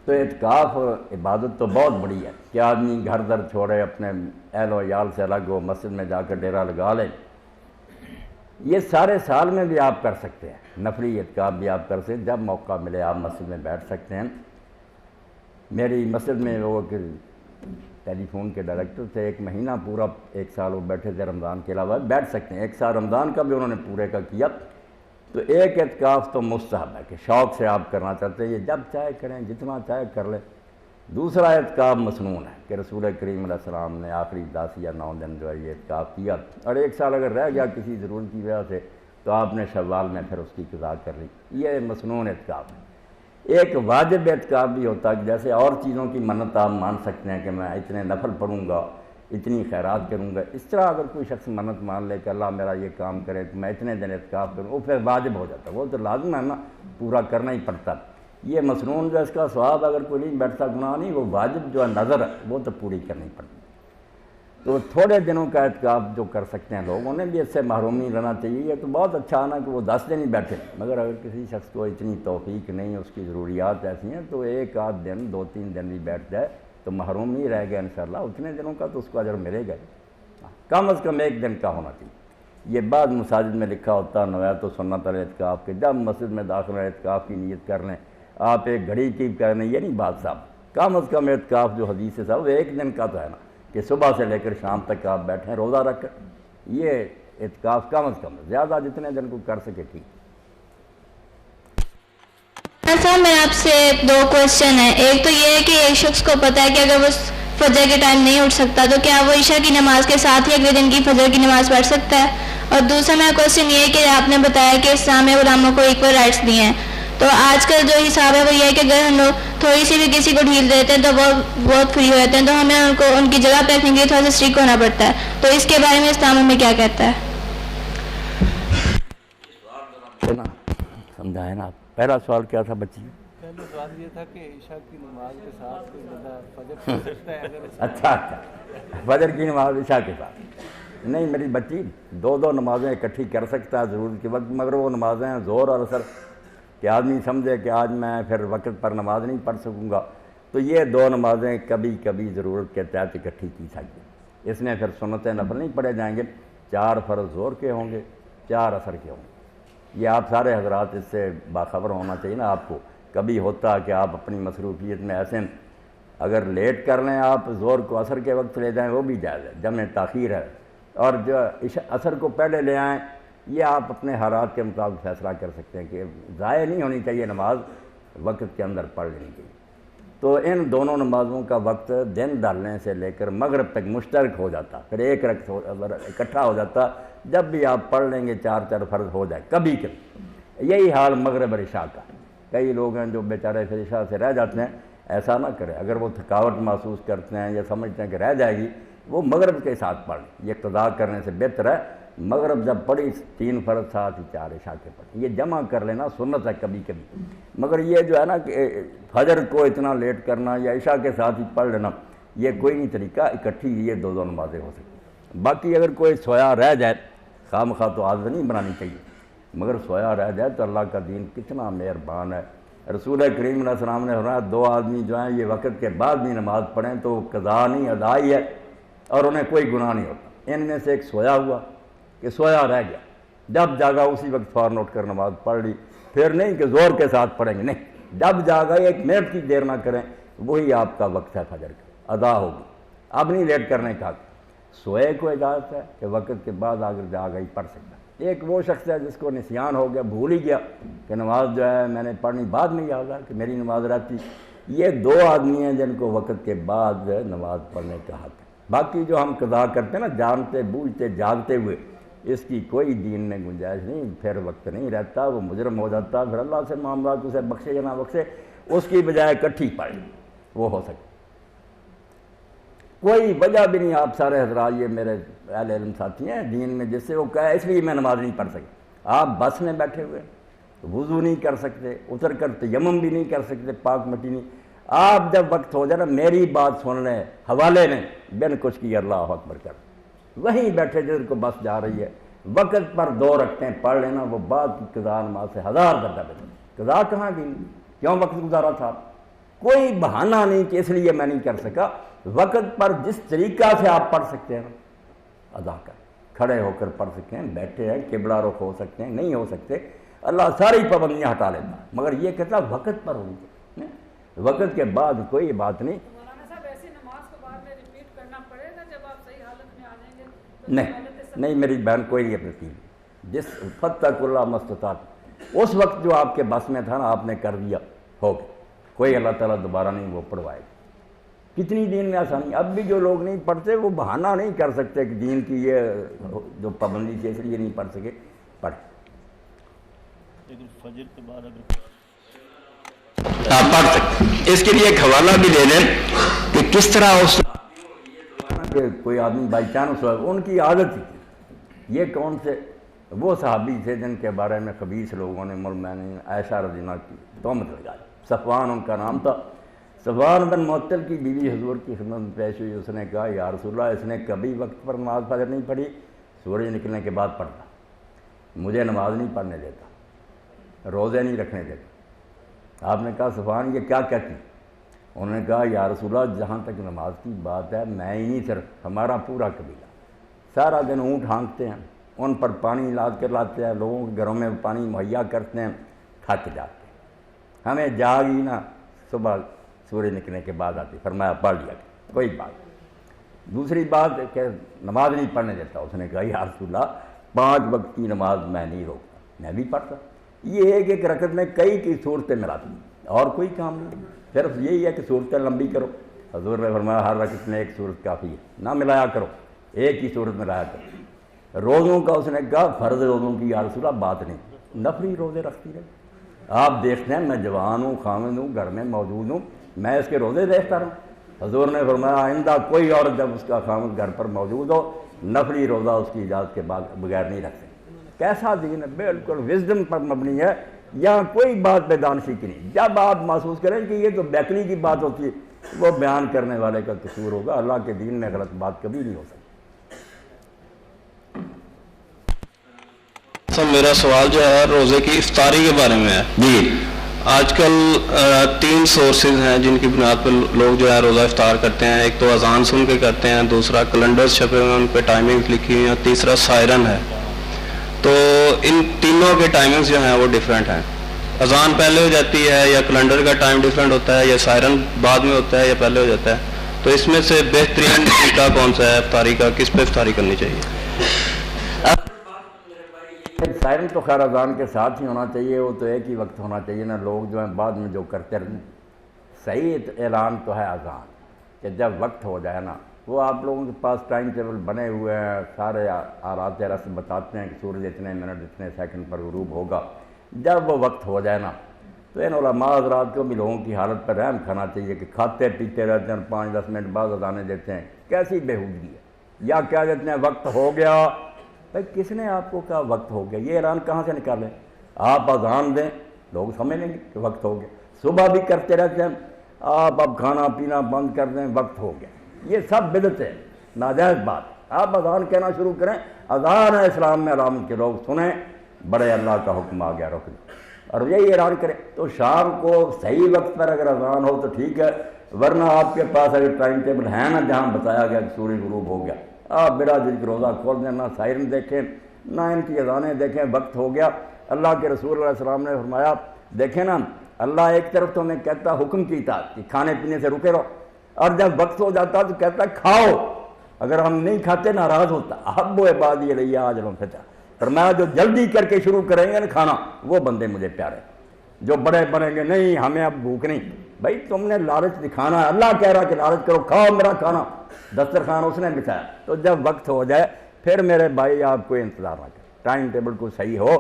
تو اعتکاف عبادت تو بہت بڑی ہے کہ آدمی گھر در چھوڑے، اپنے اہل و عیال سے الگ ہو، مسجد میں جا کر ڈیرا لگا لے. یہ سارے سال میں بھی آپ کر سکتے ہیں، نفلی اعتکاف بھی آپ کر سکتے ہیں، جب موقع ملے آپ مسجد میں بیٹھ سکتے ہیں. میری مسجد میں وہ ٹیلی فون کے ڈائریکٹر تھے، ایک مہینہ پورا، ایک سال وہ بیٹھے تھے، رمضان کے علاوہ بیٹھ سکتے ہیں. ایک سال رمضان کا بھی انہوں نے پورے کا کیا. تو ایک اعتکاف تو مستحب ہے کہ شوق سے آپ کرنا چاہتے ہیں، یہ جب چاہے کریں، جتنا چاہے کر لیں. دوسرا اعتکاف مسنون ہے کہ رسول کریم علیہ السلام نے آخری 10 یا 9 دن جو ہے یہ اعتکاف کیا، اور ایک سال اگر رہ گیا کسی ضرورت کی وجہ سے تو آپ نے شوال میں پھر اس کی قضا کر لی. یہ مسنون اعتکاف ہے. ایک واجب اعتکاف بھی ہوتا ہے کہ جیسے اور چیزوں کی منت آپ مان سکتے ہیں کہ میں اتنے نفل پڑھوں گا، اتنی خیرات کروں گا، اس طرح اگر کوئی شخص منت مان لے کہ اللہ میرا یہ کام کرے تو میں اتنے دن اعتکاف کروں، وہ پھر واجب ہو جاتا ہے، وہ تو لازم ہے نا، پورا کرنا ہی پڑتا. یہ مسنون جو اس کا ثواب اگر کوئی نہیں بیٹھتا گناہ نہیں، وہ واجب جو ہے نظر ہے وہ تو پوری کرنی پڑتی. تو تھوڑے دنوں کا اعتکاف جو کر سکتے ہیں لوگ، انہیں بھی اس سے محروم نہیں رہنا چاہیے. یہ تو بہت اچھا ہے نا کہ وہ 10 دن ہی بیٹھے، مگر اگر کسی شخص کو اتنی توفیق نہیں، اس کی ضروریات ایسی ہیں تو 1 آدھ دن 2-3 دن بھی بیٹھ جائے تو محروم نہیں رہ گیا انشاءاللہ. اتنے دنوں کا تو اس کو اجر ملے گا، کم از کم 1 دن کا ہونا چاہیے. یہ بعض مساجد میں لکھا ہوتا نوایت و سنت الاعتکاف کے، جب مسجد میں داخل اعتکاف کی نیت کر لیں، آپ ایک گھڑی کی کر لیں، یہ نہیں بات صاحب، کم از کم اعتکاف جو حدیث ہے صاحب ایک دن کا تو ہے نا، کہ صبح سے لے کر شام تک آپ بیٹھیں روزہ رکھ کر، یہ اعتکاف کم از کم، زیادہ جتنے دن کو کر سکے ٹھیک۔ صاحب میں آپ سے 2 کوشچن ہیں، ایک تو یہ ہے کہ ایک شخص کو پتہ ہے کہ اگر وہ فجر کے ٹائم نہیں اٹھ سکتا تو کیا وہ عشاء کی نماز کے ساتھ ہی اگلے دن کی فجر کی نماز پڑھ سکتا ہے؟ اور دوسرا میرا کوشچن یہ ہے کہ آپ نے بتایا کہ اسلام میں غلاموں کو ایکول رائٹس دیے ہیں، تو آج کل جو حساب ہے وہ یہ ہے کہ اگر ہم لوگ تھوڑی سی بھی کسی کو ڈھیل دیتے ہیں تو وہ بہت فری ہو جاتے ہیں، تو ہمیں ان کو ان کی جگہ پہ رکھنے کے لیے تھوڑا سا اسٹرکٹ ہونا پڑتا ہے، تو اس کے بارے میں اسلام ہمیں کیا کہتا ہے؟ سمجھا ہے نا آپ؟ پہلا سوال کیا تھا بچی؟ پہلا سوال یہ تھا کہ عشاء کی نماز کے ساتھ کوئی بندہ فجر پڑھ سکتا ہے اگر اچھا فجر کی نماز عشاء کے ساتھ؟ نہیں میری بچی، 2 نمازیں اکٹھی کر سکتا ہے ضرورت کے وقت، مگر وہ نمازیں ہیں ظہر اور عصر، کہ آدمی سمجھے کہ آج میں پھر وقت پر نماز نہیں پڑھ سکوں گا، تو یہ 2 نمازیں کبھی کبھی ضرورت کے تحت اکٹھی کی سکتی، اس میں پھر سنت نفل نہیں پڑھے جائیں گے، 4 فرض ظہر کے ہوں گے، 4 عصر کے ہوں گے۔ یہ آپ سارے حضرات اس سے باخبر ہونا چاہیے نا آپ کو، کبھی ہوتا کہ آپ اپنی مصروفیت میں ایسے اگر لیٹ کر لیں آپ ظہر کو عصر کے وقت لے جائیں وہ بھی جائز ہے، جمع تاخیر ہے، اور جو عصر کو پہلے لے آئیں یہ آپ اپنے حالات کے مطابق فیصلہ کر سکتے ہیں کہ ضائع نہیں ہونی چاہیے نماز، وقت کے اندر پڑھ لینی چاہیے۔ تو ان دونوں نمازوں کا وقت دن ڈالنے سے لے کر مغرب تک مشترک ہو جاتا، پھر ایک رکعت اکٹھا ہو جاتا، جب بھی آپ پڑھ لیں گے 4 فرض ہو جائے کبھی کبھی۔ یہی حال مغرب اور عشاء کا، کئی لوگ ہیں جو بیچارے پھر عشاء سے رہ جاتے ہیں، ایسا نہ کریں، اگر وہ تھکاوٹ محسوس کرتے ہیں یا سمجھتے ہیں کہ رہ جائے گی، وہ مغرب کے ساتھ پڑھ لیں، یہ قضا کرنے سے بہتر ہے۔ مغرب جب پڑھی 3 فرض ساتھ ہی 4 عشاء کے پڑھیں، یہ جمع کر لینا سنت ہے کبھی کبھی، مگر یہ جو ہے نا کہ فجر کو اتنا لیٹ کرنا یا عشاء کے ساتھ ہی پڑھ لینا یہ کوئی نہیں طریقہ، اکٹھی یہ 2 نمازیں ہو سکتی۔ باقی اگر کوئی سویا رہ جائے، خواہ مخواہ تو عادت نہیں بنانی چاہیے، مگر سویا رہ جائے تو اللہ کا دین کتنا مہربان ہے۔ رسول کریم علیہ السلام نے فرمایا 2 آدمی جو ہیں یہ وقت کے بعد بھی نماز پڑھیں تو قضا نہیں ادا ہی ہے اور انہیں کوئی گناہ نہیں ہوتا۔ ان میں سے ایک سویا ہوا کہ سویا رہ گیا، جب جاگا اسی وقت فوراً اٹھ کر نماز پڑھ لی، پھر نہیں کہ زور کے ساتھ پڑھیں گے، نہیں، جب جاگا 1 منٹ کی دیر نہ کریں، وہی آپ کا وقت ہے فجر کا، ادا ہوگی، اب نہیں لیٹ کرنے کا۔ سوئے کو اجازت ہے کہ وقت کے بعد اگر جاگا ہی پڑھ سکتا ہے۔ ایک وہ شخص ہے جس کو نسیان ہو گیا، بھول ہی گیا کہ نماز جو ہے میں نے پڑھنی، بعد میں یاد آیا کہ میری نماز رہتی۔ یہ 2 آدمی ہیں جن کو وقت کے بعد نماز پڑھنے کا حق ہے۔ باقی جو ہم قضا کرتے ہیں نا جانتے بوجھتے جاگتے ہوئے، اس کی کوئی دین میں گنجائش نہیں، پھر وقت نہیں رہتا، وہ مجرم ہو جاتا، پھر اللہ سے معاملات اسے بخشے یا نہ بخشے، اس کی بجائے اکٹھی پڑھ وہ ہو سکتا۔ کوئی وجہ بھی نہیں، آپ سارے حضرات یہ میرے اہل علم ساتھی ہیں دین میں، جس سے وہ کہے اس لیے میں نماز نہیں پڑھ سکتا۔ آپ بس میں بیٹھے ہوئے وضو نہیں کر سکتے، اتر کر تیمم بھی نہیں کر سکتے، پاک مٹی نہیں، آپ جب وقت ہو جائے نا میری بات سن لیں، حوالے میں بن کچھ کی اللہ اکبر کر، وہیں بیٹھے جن کو بس جا رہی ہے وقت پر 2 رکعتیں پڑھ لینا، وہ بعد کی قضا نماز سے 1000 درجہ بہتر۔ قضا کہاں گئی، کیوں وقت گزارا تھا؟ کوئی بہانہ نہیں کہ اس لیے میں نہیں کر سکا، وقت پر جس طریقہ سے آپ پڑھ سکتے ہیں ادا کر، کھڑے ہو کر پڑھ سکتے ہیں، بیٹھے ہیں قبلہ رخ ہو سکتے ہیں، نہیں ہو سکتے، اللہ ساری پابندیاں ہٹا لیتا، مگر یہ کہتا وقت پر ہونی چاہیے، وقت کے بعد کوئی بات نہیں۔ مولانا صاحب ایسی نماز کو بعد میں ریپیٹ کرنا پڑے گا جب آپ صحیح حالت میں آ جائیں گے؟ نہیں میری بہن کوئی نہیں اپنی، جس فتق اللہ مستطاعت، اس وقت جو آپ کے بس میں تھا نا آپ نے کر دیا، ہو گیا، کوئی اللہ تعالیٰ دوبارہ نہیں وہ پڑھوائے گا۔ کتنی دین میں آسانی، اب بھی جو لوگ نہیں پڑھتے وہ بہانہ نہیں کر سکتے کہ دین کی یہ جو پابندی تھی اس لیے نہیں پڑھ سکے، پڑھ لیکن فجر کے بعد اگر آپ پڑھ سکتے۔ اس کے لیے ایک حوالہ بھی دے دیں کہ کس طرح اس کہ کوئی آدمی بائی چانس ہوا، ان کی عادت تھی۔ یہ کون سے وہ صحابی تھے جن کے بارے میں خبیث لوگوں نے میں نے عائشہ رضی اللہ کی تہمت لگائی، صفوان ان کا نام تھا۔ صفوان بن معطل کی بیوی حضور کی خدمت میں پیش ہوئی، اس نے کہا یا رسول اللہ اس نے کبھی وقت پر نماز فجر نہیں پڑھی، سورج نکلنے کے بعد پڑھتا، مجھے نماز نہیں پڑھنے دیتا، روزے نہیں رکھنے دیتا۔ آپ نے کہا صفوان یہ کیا کہتی؟ انہوں نے کہا یا رسول اللہ جہاں تک نماز کی بات ہے میں ہی نہیں صرف ہمارا پورا قبیلہ سارا دن اونٹ ہانکتے ہیں، ان پر پانی لا کے لاتے ہیں، لوگوں کے گھروں میں پانی مہیا کرتے ہیں، تھک جاتے ہیں۔ ہمیں جاگ ہی نہ صبح سورج نکلنے کے بعد آتی، فرمایا پڑھ لیا کوئی بات۔ دوسری بات کہ نماز نہیں پڑھنے دیتا، اس نے کہا یا رسول اللہ 5 وقت کی نماز میں نہیں روکتا، میں بھی پڑھتا۔ یہ ایک ایک رکعت میں کئی کی صورتیں ملاتی ہیں، اور کوئی کام نہیں، صرف یہی ہے کہ صورتیں لمبی کرو۔ حضور نے فرمایا ہر رکعت میں ایک صورت کافی ہے، نہ ملایا کرو، ایک ہی صورت ملایا کرو۔ روزوں کا اس نے کہا فرض روزوں کی یا رسول اللہ بات نہیں، نفلی روزے رکھتی رہے۔ آپ دیکھتے ہیں میں جوان ہوں، خامد ہوں، گھر میں موجود ہوں، میں اس کے روزے دیکھتا رہا ہوں۔ حضور نے فرمایا آئندہ کوئی عورت جب اس کا خامد گھر پر موجود ہو، نفلی روزہ اس کی اجازت کے بعد بغیر نہیں رکھ سکتے۔ کیسا دین ہے، بالکل وزڈم پر مبنی ہے، یہاں کوئی بات بے دانشی کی نہیں۔ جب آپ محسوس کریں کہ یہ تو بیکنی کی بات ہوتی ہے، وہ بیان کرنے والے کا قصور ہوگا، اللہ کے دین میں غلط بات کبھی نہیں ہو سکتی۔ سر میرا سوال جو ہے روزے کی افطاری کے بارے میں ہے جی۔ آج کل 3 سورسز ہیں جن کی بنیاد پر لوگ جو ہے روزہ افطار کرتے ہیں۔ ایک تو اذان سن کے کرتے ہیں، دوسرا کیلنڈرز چھپے ہوئے ہیں ان پہ ٹائمنگز لکھی ہوئی ہیں، تیسرا سائرن ہے۔ تو ان تینوں کے ٹائمنگز جو ہیں وہ ڈیفرنٹ ہیں، اذان پہلے ہو جاتی ہے یا کیلنڈر کا ٹائم ڈیفرنٹ ہوتا ہے یا سائرن بعد میں ہوتا ہے یا پہلے ہو جاتا ہے۔ تو اس میں سے بہترین طریقہ کون سا ہے افطاری کا، کس پہ افطاری کرنی چاہیے؟ سائرن تو خیر اذان کے ساتھ ہی ہونا چاہیے، وہ تو ایک ہی وقت ہونا چاہیے نا، لوگ جو ہیں بعد میں جو کرتے رہتے۔ صحیح اعلان تو ہے اذان کہ جب وقت ہو جائے نا، وہ آپ لوگوں کے پاس ٹائم ٹیبل بنے ہوئے ہیں، سارے آرات رسم بتاتے ہیں کہ سورج اتنے منٹ اتنے سیکنڈ پر غروب ہوگا۔ جب وہ وقت ہو جائے نا تو ان علماء حضرات کو بھی لوگوں کی حالت پر رحم کھانا چاہیے کہ کھاتے پیتے رہتے ہیں، 5-10 منٹ بعد اذانیں دیتے ہیں، کیسی بےہودگی ہے۔ یا کیا دیتے ہیں وقت ہو گیا، بھائی کس نے آپ کو کہا وقت ہو گیا؟ یہ اعلان کہاں سے نکالیں؟ آپ اذان دیں، لوگ سمجھ لیں گے کہ وقت ہو گیا۔ صبح بھی کرتے رہتے ہیں، آپ اب کھانا پینا بند کر دیں، وقت ہو گیا۔ یہ سب بدعت ہے، ناجائز بات۔ آپ اذان کہنا شروع کریں، اذان ہے اسلام میں علامت کے لوگ سنیں، بڑے اللہ کا حکم آ گیا رک دو، اور یہی اعلان کریں۔ تو شام کو صحیح وقت پر اگر اذان ہو تو ٹھیک ہے، ورنہ آپ کے پاس اگر ٹائم ٹیبل ہے نا جہاں بتایا گیا کہ سورج غروب ہو گیا، آپ بلا جھجک روزہ کھول دیں، نہ سائرن دیکھیں نہ ان کی اذانیں دیکھیں، وقت ہو گیا۔ اللہ کے رسول علیہ السلام نے فرمایا دیکھیں نا، اللہ ایک طرف تو ہمیں کہتا حکم کی اطاعت کہ کھانے پینے سے رکے رہو، اور جب وقت ہو جاتا تو کہتا کھاؤ، اگر ہم نہیں کھاتے ناراض ہوتا۔ اب وہ عبادی علیہ آجر فتح، فرمایا جو جلدی کر کے شروع کریں گے نا کھانا، وہ بندے مجھے پیارے۔ جو بڑے بنیں گے نہیں ہمیں اب بھوک نہیں، بھائی تم نے لالچ دکھانا ہے، اللہ کہہ رہا کہ لالچ کرو، کھاؤ میرا کھانا، دسترخوان اس نے بچھایا۔ تو جب وقت ہو جائے پھر میرے بھائی آپ کوئی انتظار نہ کریں، ٹائم ٹیبل کو صحیح ہو،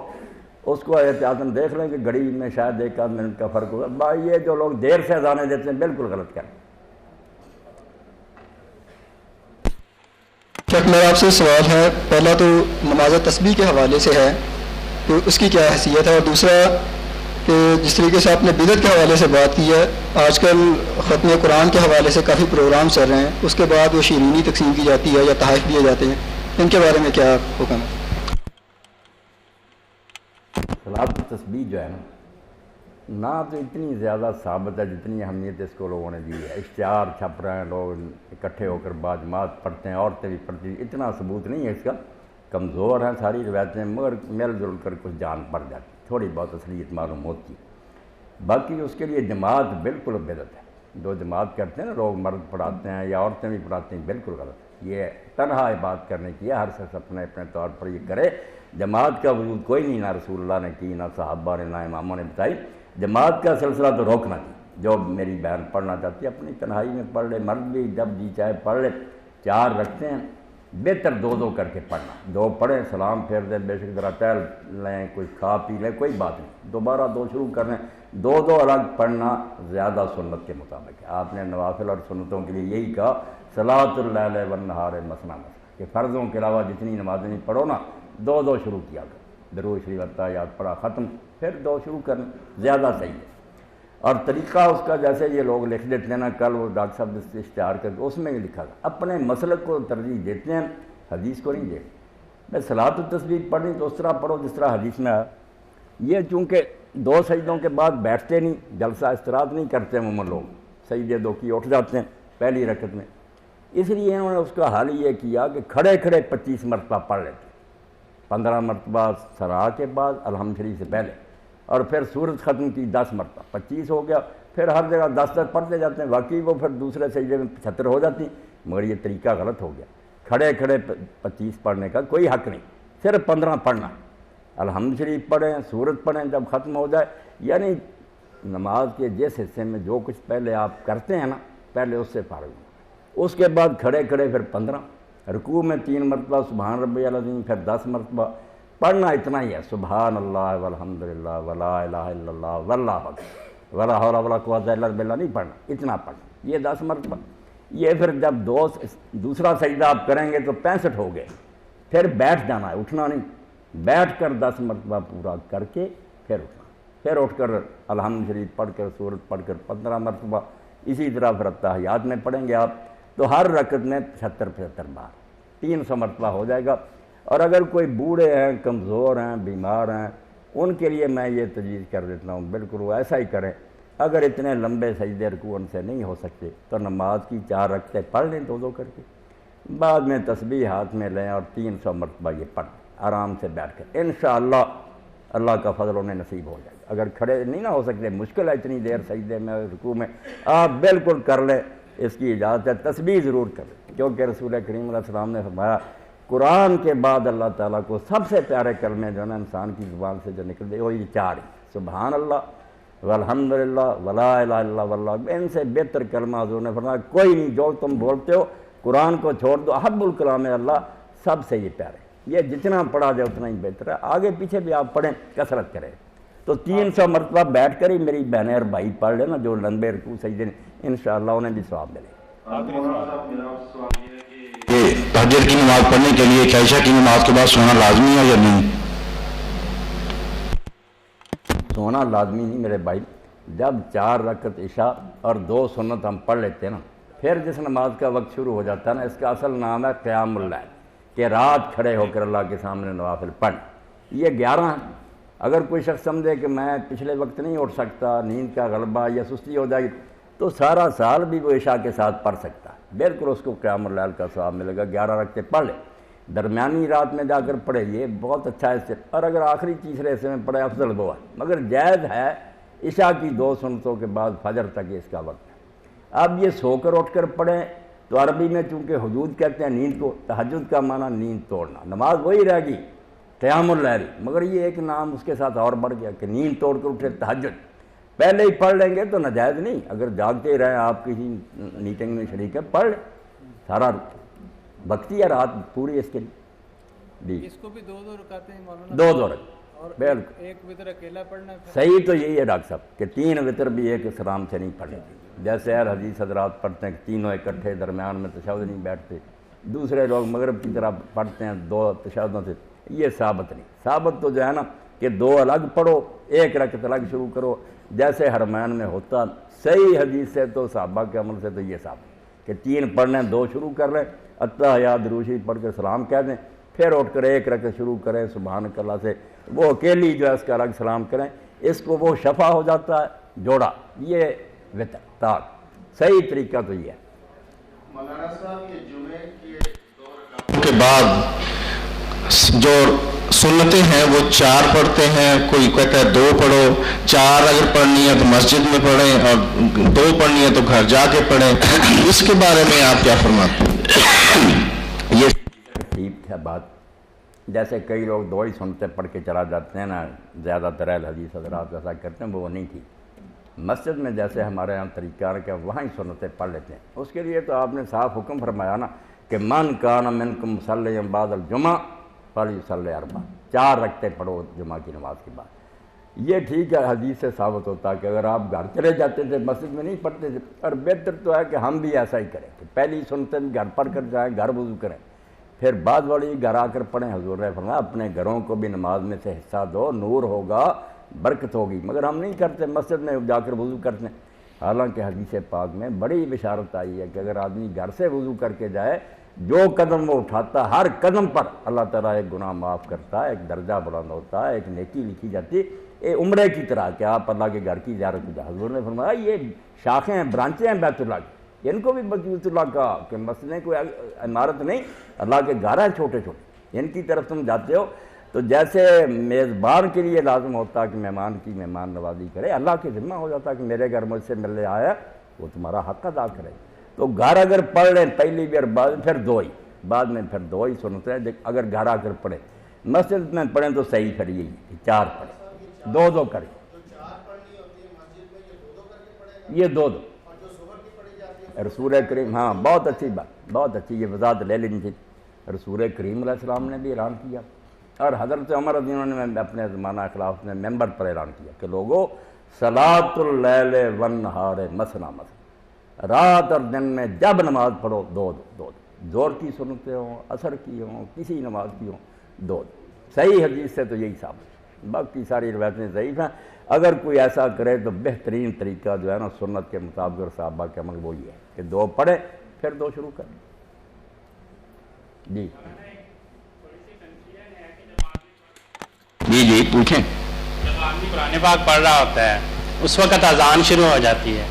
اس کو احتیاطاً دیکھ لیں کہ گھڑی میں شاید 1 آدھ منٹ کا فرق ہوگا۔ بھائی یہ جو لوگ دیر سے اذانیں دیتے ہیں بالکل غلط کریں۔ شیخ میرا آپ سے سوال ہے، پہلا تو نماز تسبیح کے حوالے سے ہے کہ اس کی کیا حیثیت ہے، اور دوسرا کہ جس طریقے سے آپ نے بدعت کے حوالے سے بات کی ہے، آج کل ختم قرآن کے حوالے سے کافی پروگرام چل رہے ہیں، اس کے بعد وہ شیرینی تقسیم کی جاتی ہے یا تحائف دیے جاتے ہیں، ان کے بارے میں کیا حکم ہے؟ صلاۃ تسبیح جو ہے نا تو اتنی زیادہ ثابت ہے جتنی اہمیت اس کو لوگوں نے دی ہے۔ اشتہار چھپ رہے ہیں، لوگ اکٹھے ہو کر باجماعت پڑھتے ہیں، عورتیں بھی پڑھتی ہیں، اتنا ثبوت نہیں ہے اس کا، کمزور ہیں ساری روایتیں، مگر مل جل کر کچھ جان پڑ جاتی، تھوڑی بہت اصلیت معلوم ہوتی ہے۔ باقی اس کے لیے جماعت بالکل بدعت ہے، جو جماعت کرتے ہیں نا لوگ، مرد پڑھاتے ہیں یا عورتیں بھی پڑھاتی ہیں، بالکل غلط ہے۔ یہ تنہا عبادت کرنے کی ہے، ہر شخص اپنے اپنے طور پر یہ کرے۔ جماعت کا وجود کوئی نہیں، نہ رسول اللہ نے کی، نہ صحابہ نے، نہ اماموں نے بتائی۔ جماعت کا سلسلہ تو روکنا چاہیے، جو میری بہن پڑھنا چاہتی ہے اپنی تنہائی میں پڑھ لے، مرد بھی جب جی چاہے پڑھ لے، 4 رکھتے ہیں، بہتر 2 کر کے پڑھنا، 2 پڑھیں سلام پھیر دیں، بے شک ذرا ٹہل لیں، کوئی کھا پی لیں، کوئی بات نہیں، دوبارہ 2 شروع کر لیں، 2 الگ پڑھنا زیادہ سنت کے مطابق ہے۔ آپ نے نوافل اور سنتوں کے لیے یہی کہا صلاۃ اللیل والنہار مثنی مثنی، کہ فرضوں کے علاوہ جتنی نمازیں پڑھو نا 2 شروع کیا کرو، درود شریف اتحیات پڑھا ختم، پھر 2 شروع کریں، زیادہ صحیح ہے۔ اور طریقہ اس کا جیسے یہ لوگ لکھ دیتے ہیں نا، کل وہ ڈاکٹر صاحب سے اشتہار کر کے اس میں بھی لکھا تھا، اپنے مسلک کو ترجیح دیتے ہیں، حدیث کو نہیں دیتے۔ میں صلاۃ التسبیح پڑھنی تو اس طرح پڑھو جس طرح حدیث میں آیا۔ یہ چونکہ 2 سجدوں کے بعد بیٹھتے نہیں، جلسہ استراحت نہیں کرتے عموماً لوگ، سجدے 2 کی اٹھ جاتے ہیں پہلی رکعت میں، اس لیے انہوں نے اس کا حل یہ کیا کہ کھڑے کھڑے 25 مرتبہ پڑھ لیتے، 15 مرتبہ سرا کے بعد الحمد شریف سے پہلے، اور پھر سورت ختم کی 10 مرتبہ، 25 ہو گیا۔ پھر ہر جگہ 10 پڑھتے جاتے ہیں، واقعی وہ پھر دوسرے سجدے میں 75 ہو جاتی، مگر یہ طریقہ غلط ہو گیا۔ کھڑے کھڑے 25 پڑھنے کا کوئی حق نہیں، صرف 15 پڑھنا، الحمد شریف پڑھیں، سورت پڑھیں جب ختم ہو جائے، یعنی نماز کے جس حصے میں جو کچھ پہلے آپ کرتے ہیں نا، پہلے اس سے فارغ ہوں، اس کے بعد کھڑے کھڑے پھر 15، رکوع میں 3 مرتبہ سبحان ربی العظیم، پھر 10 مرتبہ پڑھنا اتنا ہی ہے، سبحان اللہ والحمدللہ ولا الہ الا اللہ واللہ اکبر ولا حول ولا قوت الا باللہ نہیں پڑھنا، اتنا پڑھنا، یہ 10 مرتبہ۔ یہ پھر جب دوسرا سجدہ آپ کریں گے تو 65 ہو گئے، پھر بیٹھ جانا ہے، اٹھنا نہیں، بیٹھ کر 10 مرتبہ پورا کر کے پھر اٹھنا، پھر اٹھ کر الحمد شریف پڑھ کر سورت پڑھ کر 15 مرتبہ، اسی طرح پھر اتحیات میں پڑھیں گے آپ تو ہر رکعت میں 75 بار 300 مرتبہ ہو جائے گا۔ اور اگر کوئی بوڑھے ہیں، کمزور ہیں، بیمار ہیں، ان کے لیے میں یہ تجویز کر دیتا ہوں، بالکل وہ ایسا ہی کریں۔ اگر اتنے لمبے سجدے رکوع ان سے نہیں ہو سکتے تو نماز کی 4 رکعتیں پڑھ لیں 2 کر کے، بعد میں تسبیح ہاتھ میں لیں اور 300 مرتبہ یہ پڑھیں آرام سے بیٹھ کر، انشاءاللہ اللہ کا فضل انہیں نصیب ہو جائے گا۔ اگر کھڑے نہیں نہ ہو سکتے، مشکل ہے اتنی دیر سجدے میں رکوع میں، آپ بالکل کر لیں، اس کی اجازت ہے، تسبیح ضرور کریں، کیونکہ رسول کریم علیہ السلام نے فرمایا قرآن کے بعد اللہ تعالیٰ کو سب سے پیارے کلمے جو ہے نا انسان کی زبان سے جو نکلتے وہ یہ 4 ہی، سبحان اللہ والحمدللہ ولا الہ الا اللہ واللہ اکبر، ان سے بہتر کلمہ حضور نے فرمایا کوئی نہیں، جو تم بولتے ہو قرآن کو چھوڑ دو، احب الکلام اللہ، سب سے یہ پیارے، یہ جتنا پڑھا جائے اتنا ہی بہتر ہے، آگے پیچھے بھی آپ پڑھیں، کثرت کریں۔ تو 300 مرتبہ بیٹھ کر ہی میری بہنیں اور بھائی پڑھ لینا جو لمبے رکوع سجدے انشاءاللہ انہیں بھی ثواب ملے۔ تہجد کی نماز پڑھنے کے لیے کیا عشاء کی نماز کے بعد سونا لازمی ہے یا نہیں؟ سونا لازمی نہیں میرے بھائی، جب 4 رکعت عشاء اور 2 سنت ہم پڑھ لیتے ہیں نا، پھر جس نماز کا وقت شروع ہو جاتا ہے نا، اس کا اصل نام ہے قیام اللیل، کہ رات کھڑے ہو کر اللہ کے سامنے نوافل پڑھ، یہ 11 ہیں۔ اگر کوئی شخص سمجھے کہ میں پچھلے وقت نہیں اٹھ سکتا، نیند کا غلبہ یا سستی ہو جائے گی، تو سارا سال بھی وہ عشاء کے ساتھ پڑھ سکتا ہے، بالکل اس کو قیام اللیل کا ثواب ملے گا۔ 11 رکعتیں پڑھ لے، درمیانی رات میں جا کر پڑھے، یہ بہت اچھا ہے اس سے، اور اگر آخری تیسرے حصے میں پڑھے افضل وہ ہے، مگر جائز ہے عشاء کی 2 سنتوں کے بعد فجر تک اس کا وقت ہے۔ اب یہ سو کر اٹھ کر پڑھیں تو عربی میں چونکہ حدود کہتے ہیں نیند کو، تہجد کا معنی نیند توڑنا، نماز وہی رہ گی قیام اللیل، مگر یہ ایک نام اس کے ساتھ اور بڑھ گیا کہ نیند توڑ کر اٹھے تہجد، پہلے ہی پڑھ لیں گے تو ناجائز نہیں، اگر جاگتے ہی رہیں آپ کسی میٹنگ میں شریک ہے پڑھ لیں، سارا وقتی ہے رات پوری اس کے لیے، اس کو بھی 2 رکعتیں مولانا، 2 رکعت بالکل ایک وتر اکیلا پڑھنا ہے۔ صحیح تو یہی ہے ڈاکٹر صاحب کہ 3 وتر بھی ایک سلام سے نہیں پڑھنے، جیسے اہل حدیث حضرات پڑھتے ہیں کہ تینوں اکٹھے درمیان میں تشہد نہیں بیٹھتے، دوسرے لوگ مغرب کی طرح پڑھتے ہیں 2 تشہدوں سے، یہ ثابت نہیں۔ ثابت تو جو ہے نا کہ 2 الگ پڑھو، 1 رکعت الگ شروع کرو، جیسے حرمین میں ہوتا، صحیح حدیث سے تو صحابہ کے عمل سے تو یہ ثابت کہ 3 پڑھ لیں، 2 شروع کر لیں، اتحیات درود شریف پڑھ کر سلام کہہ دیں، پھر اٹھ کر 1 رکعت شروع کریں سبحانک اللہ سے، وہ اکیلی جو ہے اس کا الگ سلام کریں، اس کو وہ شفا ہو جاتا ہے جوڑا، یہ وتر تاک، صحیح طریقہ تو یہ ہے۔ مولانا صاحب یہ جمعے کی 2 رکعتوں کے بعد جو سنتیں ہیں وہ 4 پڑھتے ہیں، کوئی کہتا ہے 2 پڑھو، 4 اگر پڑھنی ہے تو مسجد میں پڑھیں اور 2 پڑھنی ہے تو گھر جا کے پڑھیں، اس کے بارے میں آپ کیا فرماتے ہیں؟ یہ ٹھیک ہے بات، جیسے کئی لوگ 2 ہی سنتیں پڑھ کے چلا جاتے ہیں نا، زیادہ تر اہل حدیث حضرات ایسا کرتے ہیں، وہ نہیں تھی۔ مسجد میں جیسے ہمارے یہاں طریقہ ہے کہ وہاں ہی سنتیں پڑھ لیتے ہیں، اس کے لیے تو آپ نے صاف حکم فرمایا نا کہ من کان منکم مصلی بعد الجمعہ فلیصلی 4، 4 رکعتیں پڑھو جمعہ کی نماز کے بعد۔ یہ ٹھیک ہے، حدیث سے ثابت ہوتا ہے کہ اگر آپ گھر چلے جاتے تھے مسجد میں نہیں پڑھتے تھے، اور بہتر تو ہے کہ ہم بھی ایسا ہی کریں کہ پہلی سنتیں گھر پڑھ کر جائیں، گھر وضو کریں، پھر بعد والی گھر آ کر پڑھیں۔ حضور نے فرمایا اپنے گھروں کو بھی نماز میں سے حصہ دو، نور ہوگا، برکت ہوگی، مگر ہم نہیں کرتے، مسجد میں جا کر وضو کرتے ہیں۔ حالانکہ حدیث پاک میں بڑی بشارت آئی ہے کہ اگر آدمی گھر سے وضو کر کے جائے، جو قدم وہ اٹھاتا ہر قدم پر اللہ تعالیٰ ایک گناہ معاف کرتا ہے، ایک درجہ بلند ہوتا ہے، ایک نیکی لکھی جاتی ہے، عمرے کی طرح کہ آپ اللہ کے گھر کی زیارت کی۔ حضور نے فرمایا یہ شاخیں ہیں، برانچیں ہیں بیت اللہ کی، ان کو بھی بیت اللہ کا کہ مسجدیں کوئی عمارت نہیں، اللہ کے گھر ہیں چھوٹے چھوٹے، ان کی طرف تم جاتے ہو۔ تو جیسے میزبان کے لیے لازم ہوتا کہ مہمان کی مہمان نوازی کرے، اللہ کے ذمہ ہو جاتا کہ میرے گھر مجھ سے ملنے آیا وہ تمہارا حق ادا کرے۔ تو گھر اگر پڑھ لیں پہلی بار پھر دو ہی، بعد میں پھر دو ہی سنتے ہیں۔ اگر گھر آ کر پڑھیں، مسجد میں پڑھیں تو صحیح پھر یہی کہ 4 پڑھیں، 2 کریں، یہ 2 رسول کریم، ہاں بہت اچھی بات، بہت اچھی، یہ وضاحت لے لینی تھی۔ رسول کریم علیہ السلام نے بھی اعلان کیا، اور حضرت عمر رضی اللہ عنہ نے اپنے زمانہ خلافت میں ممبر پر اعلان کیا کہ لوگوں صلاۃ اللیل والنہار مثنی مثنی، رات اور دن میں جب نماز پڑھو 2 زور کی سنتے ہوں، عصر کی ہوں، کسی نماز کی ہوں، 2 صحیح حدیث سے تو یہی ثابت، باقی ساری روایتیں ضعیف ہیں۔ اگر کوئی ایسا کرے تو بہترین طریقہ جو ہے نا سنت کے مطابق اور صحابہ کے عمل وہی ہے کہ 2 پڑھے پھر 2 شروع کریں۔ جی جی پوچھیں۔ جب آدمی قرآن پاک پڑھ رہا ہوتا ہے اس وقت اذان شروع ہو جاتی ہے،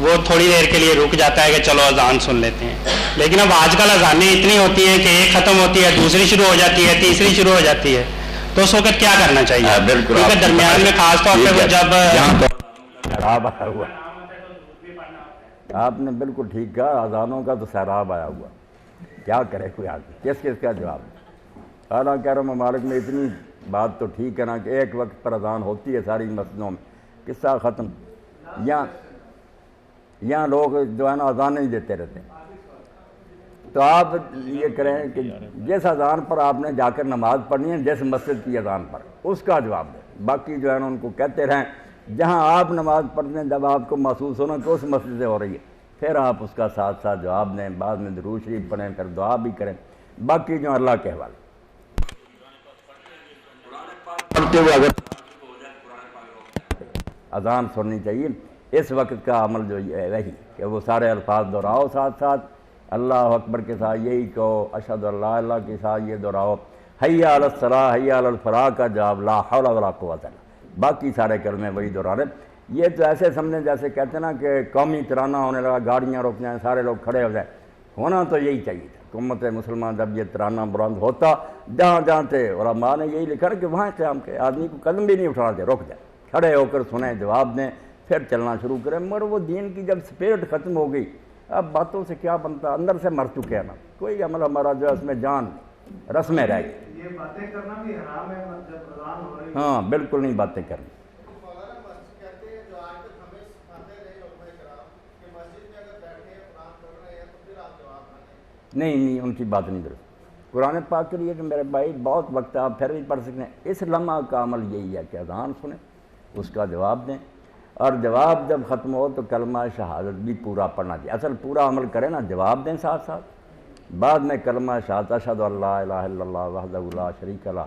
وہ تھوڑی دیر کے لیے رک جاتا ہے کہ چلو اذان سن لیتے ہیں، لیکن اب آج کل اذانیں اتنی ہوتی ہیں کہ ایک ختم ہوتی ہے، دوسری شروع ہو جاتی ہے، تیسری شروع ہو جاتی ہے، تو اس وقت کیا کرنا چاہیے؟ بالکل کیونکہ درمیان میں خاص طور پہ جب سیراب آیا ہوا، آپ نے بالکل ٹھیک کہا، اذانوں کا تو سیراب آیا ہوا، کیا کرے کوئی آدمی، کس کا جواب؟ حالانکہ عرب ممالک میں اتنی بات تو ٹھیک ہے نا کہ ایک وقت پر اذان ہوتی ہے ساری مسجدوں میں، قصہ ختم۔ یہاں لوگ جو ہے نا اذان نہیں دیتے رہتے ہیں، تو آپ یہ کریں کہ جس اذان پر آپ نے جا کر نماز پڑھنی ہے، جس مسجد کی اذان پر، اس کا جواب دیں۔ باقی جو ہے نا ان کو کہتے رہیں جہاں آپ نماز پڑھتے ہیں جب آپ کو محسوس ہونا کہ اس مسجد سے ہو رہی ہے، پھر آپ اس کا ساتھ ساتھ جواب دیں، بعد میں درود شریف پڑھیں، پھر دعا بھی کریں، باقی جو اللہ کے حوالے۔ پڑھتے ہوئے اگر اذان سننی چاہیے، اس وقت کا عمل جو ہے وہی کہ وہ سارے الفاظ دہراؤ، ساتھ ساتھ اللہ اکبر کے ساتھ یہی کہو، اشہد ان لا الہ کے ساتھ یہ دہراؤ، حی علی الصلاۃ حی علی الفلاح کا جواب لا حول ولا قوت الا، باقی سارے کلمے وہی دہرانے۔ یہ تو ایسے سمجھیں جیسے کہتے ہیں نا کہ قومی ترانہ ہونے لگا، گاڑیاں رک جائیں، سارے لوگ کھڑے ہو جائیں، ہونا تو یہی چاہیے تھا۔ امت مسلمان جب یہ ترانہ بلند ہوتا، جہاں جہاں تھے علماء نے یہی لکھا کہ وہاں قیام کے آدمی کو قدم بھی نہیں اٹھانا چاہیے، رک جائیں، کھڑے ہو کر سنیں، جواب دیں، پھر چلنا شروع کریں۔ مگر وہ دین کی جب سپیرٹ ختم ہو گئی، اب باتوں سے کیا بنتا، اندر سے مر چکے ہیں نا، کوئی عمل ہمارا جو ہے اس میں جان نہیں، رسمیں رہ گئی۔ یہ باتیں کرنا بھی حرام ہے جب اذان ہو رہی ہے؟ ہاں بالکل نہیں باتیں کرنی۔ نہیں ان کی بات نہیں درست۔ قرآن پاک کے لیے کہ میرے بھائی بہت وقت آپ پھر بھی پڑھ سکتے ہیں، اس لمحہ کا عمل یہی ہے کہ اذان سنیں، اس کا جواب دیں، اور جواب جب ختم ہو تو کلمہ شہادت بھی پورا پڑھنا چاہیے۔ اصل پورا عمل کریں نا، جواب دیں ساتھ ساتھ، بعد میں کلمہ شہادت اشہد ان لا الہ الا اللہ وحدہ لا شریک لہ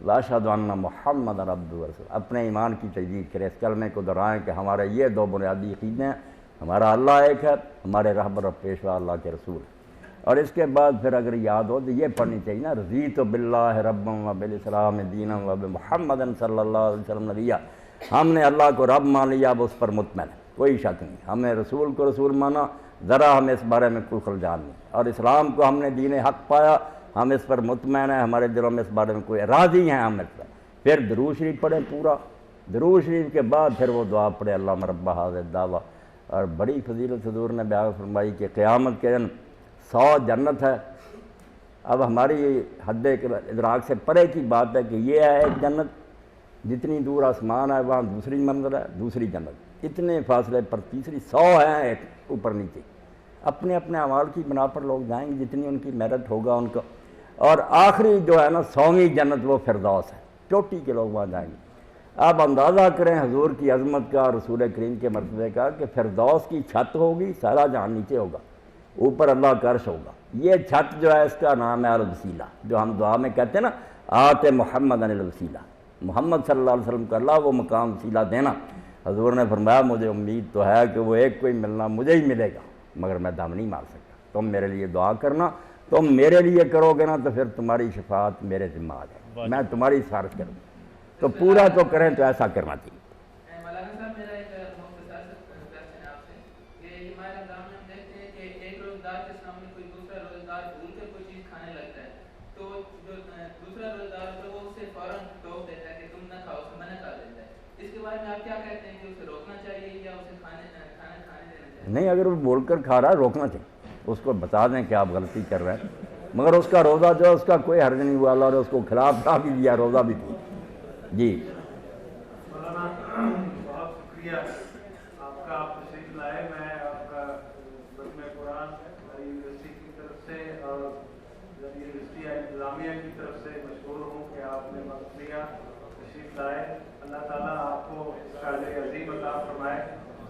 واشہد ان محمد عبدہ ورسولہ، اپنے ایمان کی تجدید کریں، اس کلمے کو دہرائیں کہ ہمارے یہ 2 بنیادی عقیدے ہیں، ہمارا اللہ ایک ہے، ہمارے رہبر و پیشوا اللہ کے رسول ہیں۔ اور اس کے بعد پھر اگر یاد ہو تو یہ پڑھنی چاہیے نا، رضیت باللہ ربا وبالاسلام دینا وبمحمد صلی اللہ علیہ وسلم نبیہ، ہم نے اللہ کو رب مان لیا، اب اس پر مطمئن ہے، کوئی شک نہیں، ہم نے رسول کو رسول مانا، ذرا ہمیں اس بارے میں کوئی خلجان نہیں، اور اسلام کو ہم نے دین حق پایا، ہم اس پر مطمئن ہیں، ہمارے دلوں میں اس بارے میں کوئی راضی ہیں ہم اس پر۔ پھر درود شریف پڑھیں پورا، درود شریف کے بعد پھر وہ دعا پڑھے اللہم رب ھذا الدعوہ، اور بڑی فضیلت حضور نے بیان فرمائی کہ قیامت کے دن 100 جنت ہے۔ اب ہماری حد ادراک سے پرے کی بات ہے کہ یہ ہے ایک جنت، جتنی دور آسمان ہے وہاں دوسری منزل ہے، دوسری جنت، اتنے فاصلے پر تیسری، 100 ہیں ایک اوپر نیچے، اپنے اپنے اعمال کی بنا پر لوگ جائیں گے، جتنی ان کی میرٹ ہوگا ان کو، اور آخری جو ہے نا 100ویں جنت وہ فردوس ہے، چوٹی کے لوگ وہاں جائیں گے۔ آپ اندازہ کریں حضور کی عظمت کا، رسول کریم کے مرتبے کا، کہ فردوس کی چھت ہوگی، سارا جہاں نیچے ہوگا، اوپر اللہ کا عرش ہوگا، یہ چھت جو ہے اس کا نام ہے الوسیلہ، جو ہم دعا میں کہتے ہیں نا آت محمد الوسیلہ، محمد صلی اللہ علیہ وسلم کو اللہ وہ مقام وسیلہ دینا۔ حضور نے فرمایا مجھے امید تو ہے کہ وہ ایک کوئی ملنا مجھے ہی ملے گا، مگر میں دم نہیں مار سکتا، تم میرے لیے دعا کرنا، تم میرے لیے کرو گے نا تو پھر تمہاری شفاعت میرے ذمہ آ جائے، میں تمہاری سفارش کروں، تو پورا تو کریں، تو ایسا کرنا چاہیے۔ تو جو دوسرا روزدار تو وہ اسے فوراً ٹوک دیتا ہے کہ تم نہ کھاؤ، اسے منع کر دیتا ہے. اس کے بارے میں آپ کیا کہتے ہیں کہ اسے روکنا چاہیے یا اسے کھانا کھانے دینا چاہیے؟ نہیں، اگر وہ بول کر کھا رہا ہے روکنا چاہیے، اس کو بتا دیں کہ آپ غلطی کر رہے ہیں، مگر اس کا روزہ جو ہے اس کا کوئی حرج نہیں ہوا، اللہ نے اس کو خلاف تھا بھی دیا، روزہ بھی دیا. جی مولانا بہت شکریہ آپ کا، آپ تشریف لائے. میں آپ کا ختم قرآن یونیورسٹی کی طرف سے اور یونیورسٹی انتظامیہ کی طرف سے مشکور ہوں کہ آپ نے وقت لیا، تشریف لائے. اللہ تعالیٰ آپ کو اس کا اجر عظیم عطا فرمائے.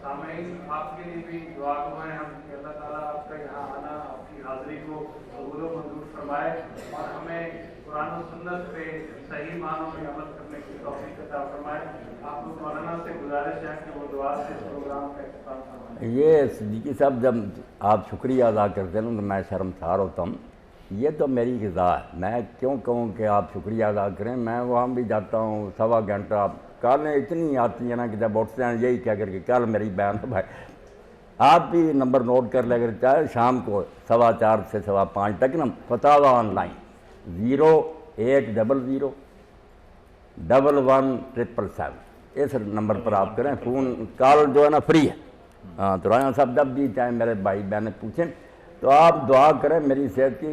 سامعین آپ کے لیے بھی دعا کریں ہم کہ اللہ تعالیٰ آپ کا یہاں آنا، آپ کی حاضری کو قبول و منظور فرمائے اور ہمیں قرآن و سنت پہ صحیح معنوں میں عمل کرنے کی توفیق عطا فرمائے. آپ لوگ مولانا سے گزارش ہے کہ وہ دعا سے اس پروگرام کا اختتام فرمائیں. یہ صدیقی صاحب جب آپ شکریہ ادا کرتے ہیں تو میں شرمسار ہوتا ہوں. یہ تو میری غذا ہے، میں کیوں کہوں کہ آپ شکریہ ادا کریں. میں وہاں بھی جاتا ہوں 1.25 گھنٹہ، کالیں اتنی آتی ہیں نا کہ جب اٹھتے ہیں یہی کہہ کر کے کل میری بیان ہے بھائی. آپ بھی نمبر نوٹ کر لے کر چاہے شام کو 4:15 سے 5:15 تک نا فتاوی آن لائن 08011117777 اس نمبر پر آپ کریں. فون کال جو ہے نا فری ہے. ہاں تو رانا صاحب جب بھی چاہیں میرے بھائی بہنیں پوچھیں تو آپ دعا کریں میری صحت کی،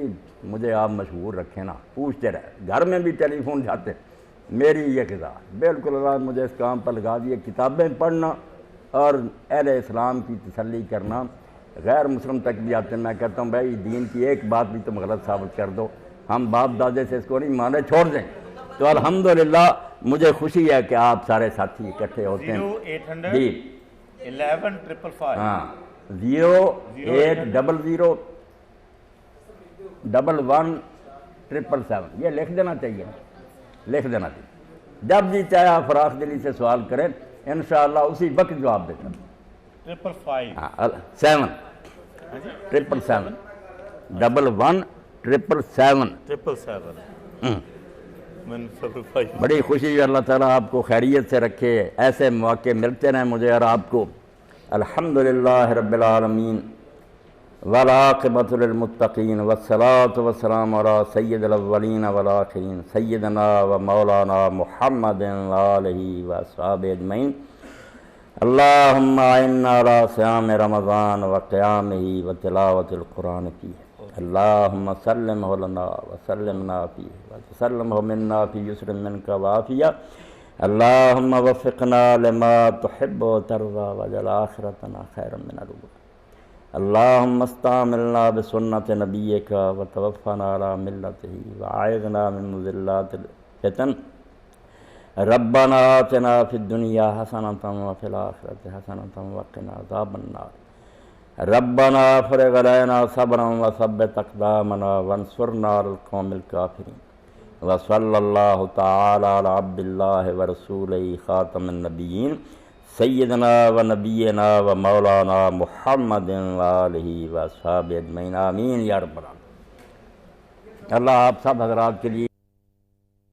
مجھے آپ مشہور رکھیں نا، پوچھتے رہے. گھر میں بھی ٹیلی فون جاتے، میری یہ غذا بالکل اللہ مجھے اس کام پر لگا دیے. کتابیں پڑھنا اور اہل اسلام کی تسلی کرنا. غیر مسلم تک بھی آتے ہیں، میں کہتا ہوں بھائی دین کی ایک بات بھی تم غلط ثابت کر دو، ہم باپ دادے سے اس کو نہیں مانے، چھوڑ دیں. تو الحمدللہ مجھے خوشی ہے کہ آپ سارے ساتھی اکٹھے ہوتے ہیں. 0801155 ہاں 08011117777 یہ لکھ دینا چاہیے، لکھ دینا چاہیے. جب جی چاہے آپ فراخ دلی سے سوال کریں انشاءاللہ اسی وقت جواب دیتا ہوں. 777 بڑی خوشی ہے. اللہ تعالیٰ آپ کو خیریت سے رکھے، ایسے مواقع ملتے رہیں مجھے اور آپ کو. الحمدللہ رب العالمین والعاقبۃ للمتقین والصلاۃ والسلام علی سید الاولین والآخرین سیدنا و مولانا محمد وآلہ وصحبہ اجمعین. اللہم اعنا علی صیام رمضان وقیامہ وتلاوۃ القرآن فیہ. اللہم سلمہ لنا وسلمنا فیہ وتسلمہ منا فی یسر منک وعافیہ. اللہم وفقنا لما تحب وترضى واجعل آخرتنا خیرا من الأولى. اللہم استعملنا بسنت نبیک وتوفنا علی ملتہ وأعذنا من مضلات الفتن. ربنا آتنا فی الدنیا حسنۃ وفی الآخرۃ حسنۃ وقنا عذاب النار. ربنا افرغ علینا صبرا وثبت اقدامنا وانصرنا علی القوم الکافرین. وصلی اللہ تعالی علی عبد اللہ ورسولہ خاتم النبیین سیدنا و نبینا و مولانا محمد وآلہ وصحبہ اجمعین. آمین یا رب العالمین. اللہ آپ سب حضرات کے لیے